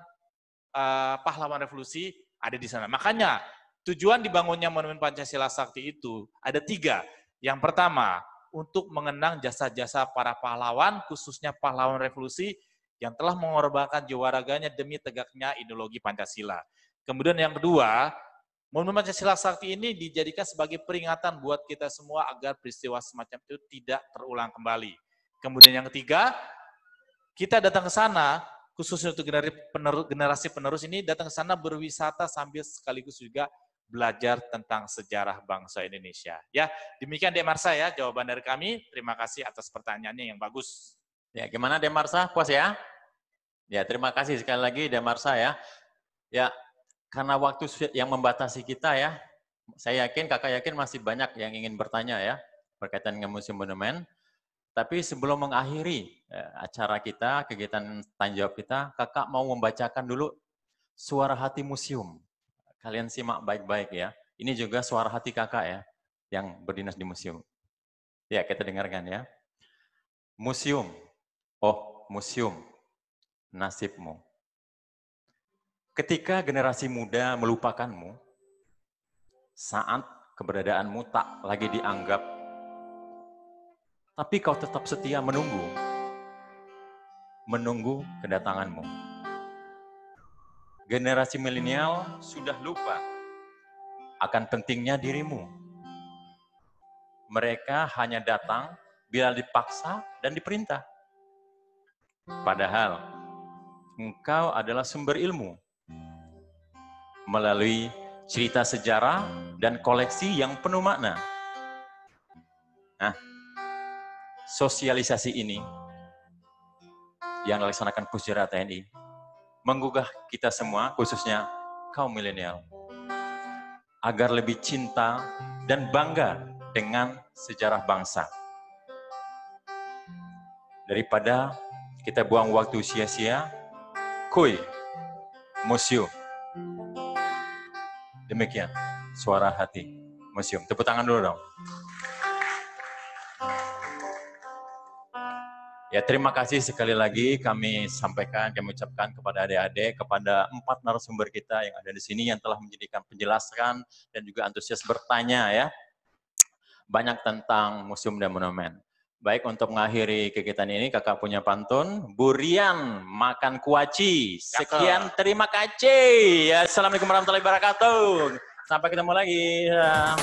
pahlawan revolusi ada di sana. Makanya tujuan dibangunnya Monumen Pancasila Sakti itu ada 3. Yang pertama, untuk mengenang jasa-jasa para pahlawan, khususnya pahlawan revolusi yang telah mengorbankan jiwa raganya demi tegaknya ideologi Pancasila. Kemudian yang kedua, Monumen Pancasila Sakti ini dijadikan sebagai peringatan buat kita semua agar peristiwa semacam itu tidak terulang kembali. Kemudian yang ketiga, kita datang ke sana, khususnya untuk generasi penerus ini, datang ke sana berwisata sambil sekaligus juga belajar tentang sejarah bangsa Indonesia. Ya, demikian Dek Marsha ya, jawaban dari kami. Terima kasih atas pertanyaannya yang bagus. Ya, gimana Dek Marsha? Puas ya? Ya, terima kasih sekali lagi Dek Marsha ya. Ya, karena waktu yang membatasi kita ya, saya yakin, kakak yakin masih banyak yang ingin bertanya ya, berkaitan dengan Museum Monumen. Tapi sebelum mengakhiri acara kita, kegiatan tanya jawab kita, kakak mau membacakan dulu Suara Hati Museum. Kalian simak baik-baik ya. Ini juga suara hati kakak ya, yang berdinas di museum. Ya, kita dengarkan ya. Museum, oh museum, nasibmu. Ketika generasi muda melupakanmu, saat keberadaanmu tak lagi dianggap, tapi kau tetap setia menunggu kedatanganmu. Generasi milenial sudah lupa akan pentingnya dirimu. Mereka hanya datang bila dipaksa dan diperintah. Padahal engkau adalah sumber ilmu. Melalui cerita sejarah dan koleksi yang penuh makna. Nah, sosialisasi ini yang dilaksanakan Pusdiklat TNI menggugah kita semua, khususnya kaum milenial, agar lebih cinta dan bangga dengan sejarah bangsa. Daripada kita buang waktu sia-sia, kuy, museum. Demikian, Suara Hati Museum. Tepuk tangan dulu dong. Ya, terima kasih sekali lagi kami sampaikan, kami ucapkan kepada adik-adik, kepada 4 narasumber kita yang ada di sini yang telah menjadikan penjelasan dan juga antusias bertanya ya. Banyak tentang museum dan monumen. Baik, untuk mengakhiri kegiatan ini kakak punya pantun, Burian makan kuaci. Sekian, terima kasih. Ya, Assalamualaikum warahmatullahi wabarakatuh. Sampai ketemu lagi. Ya.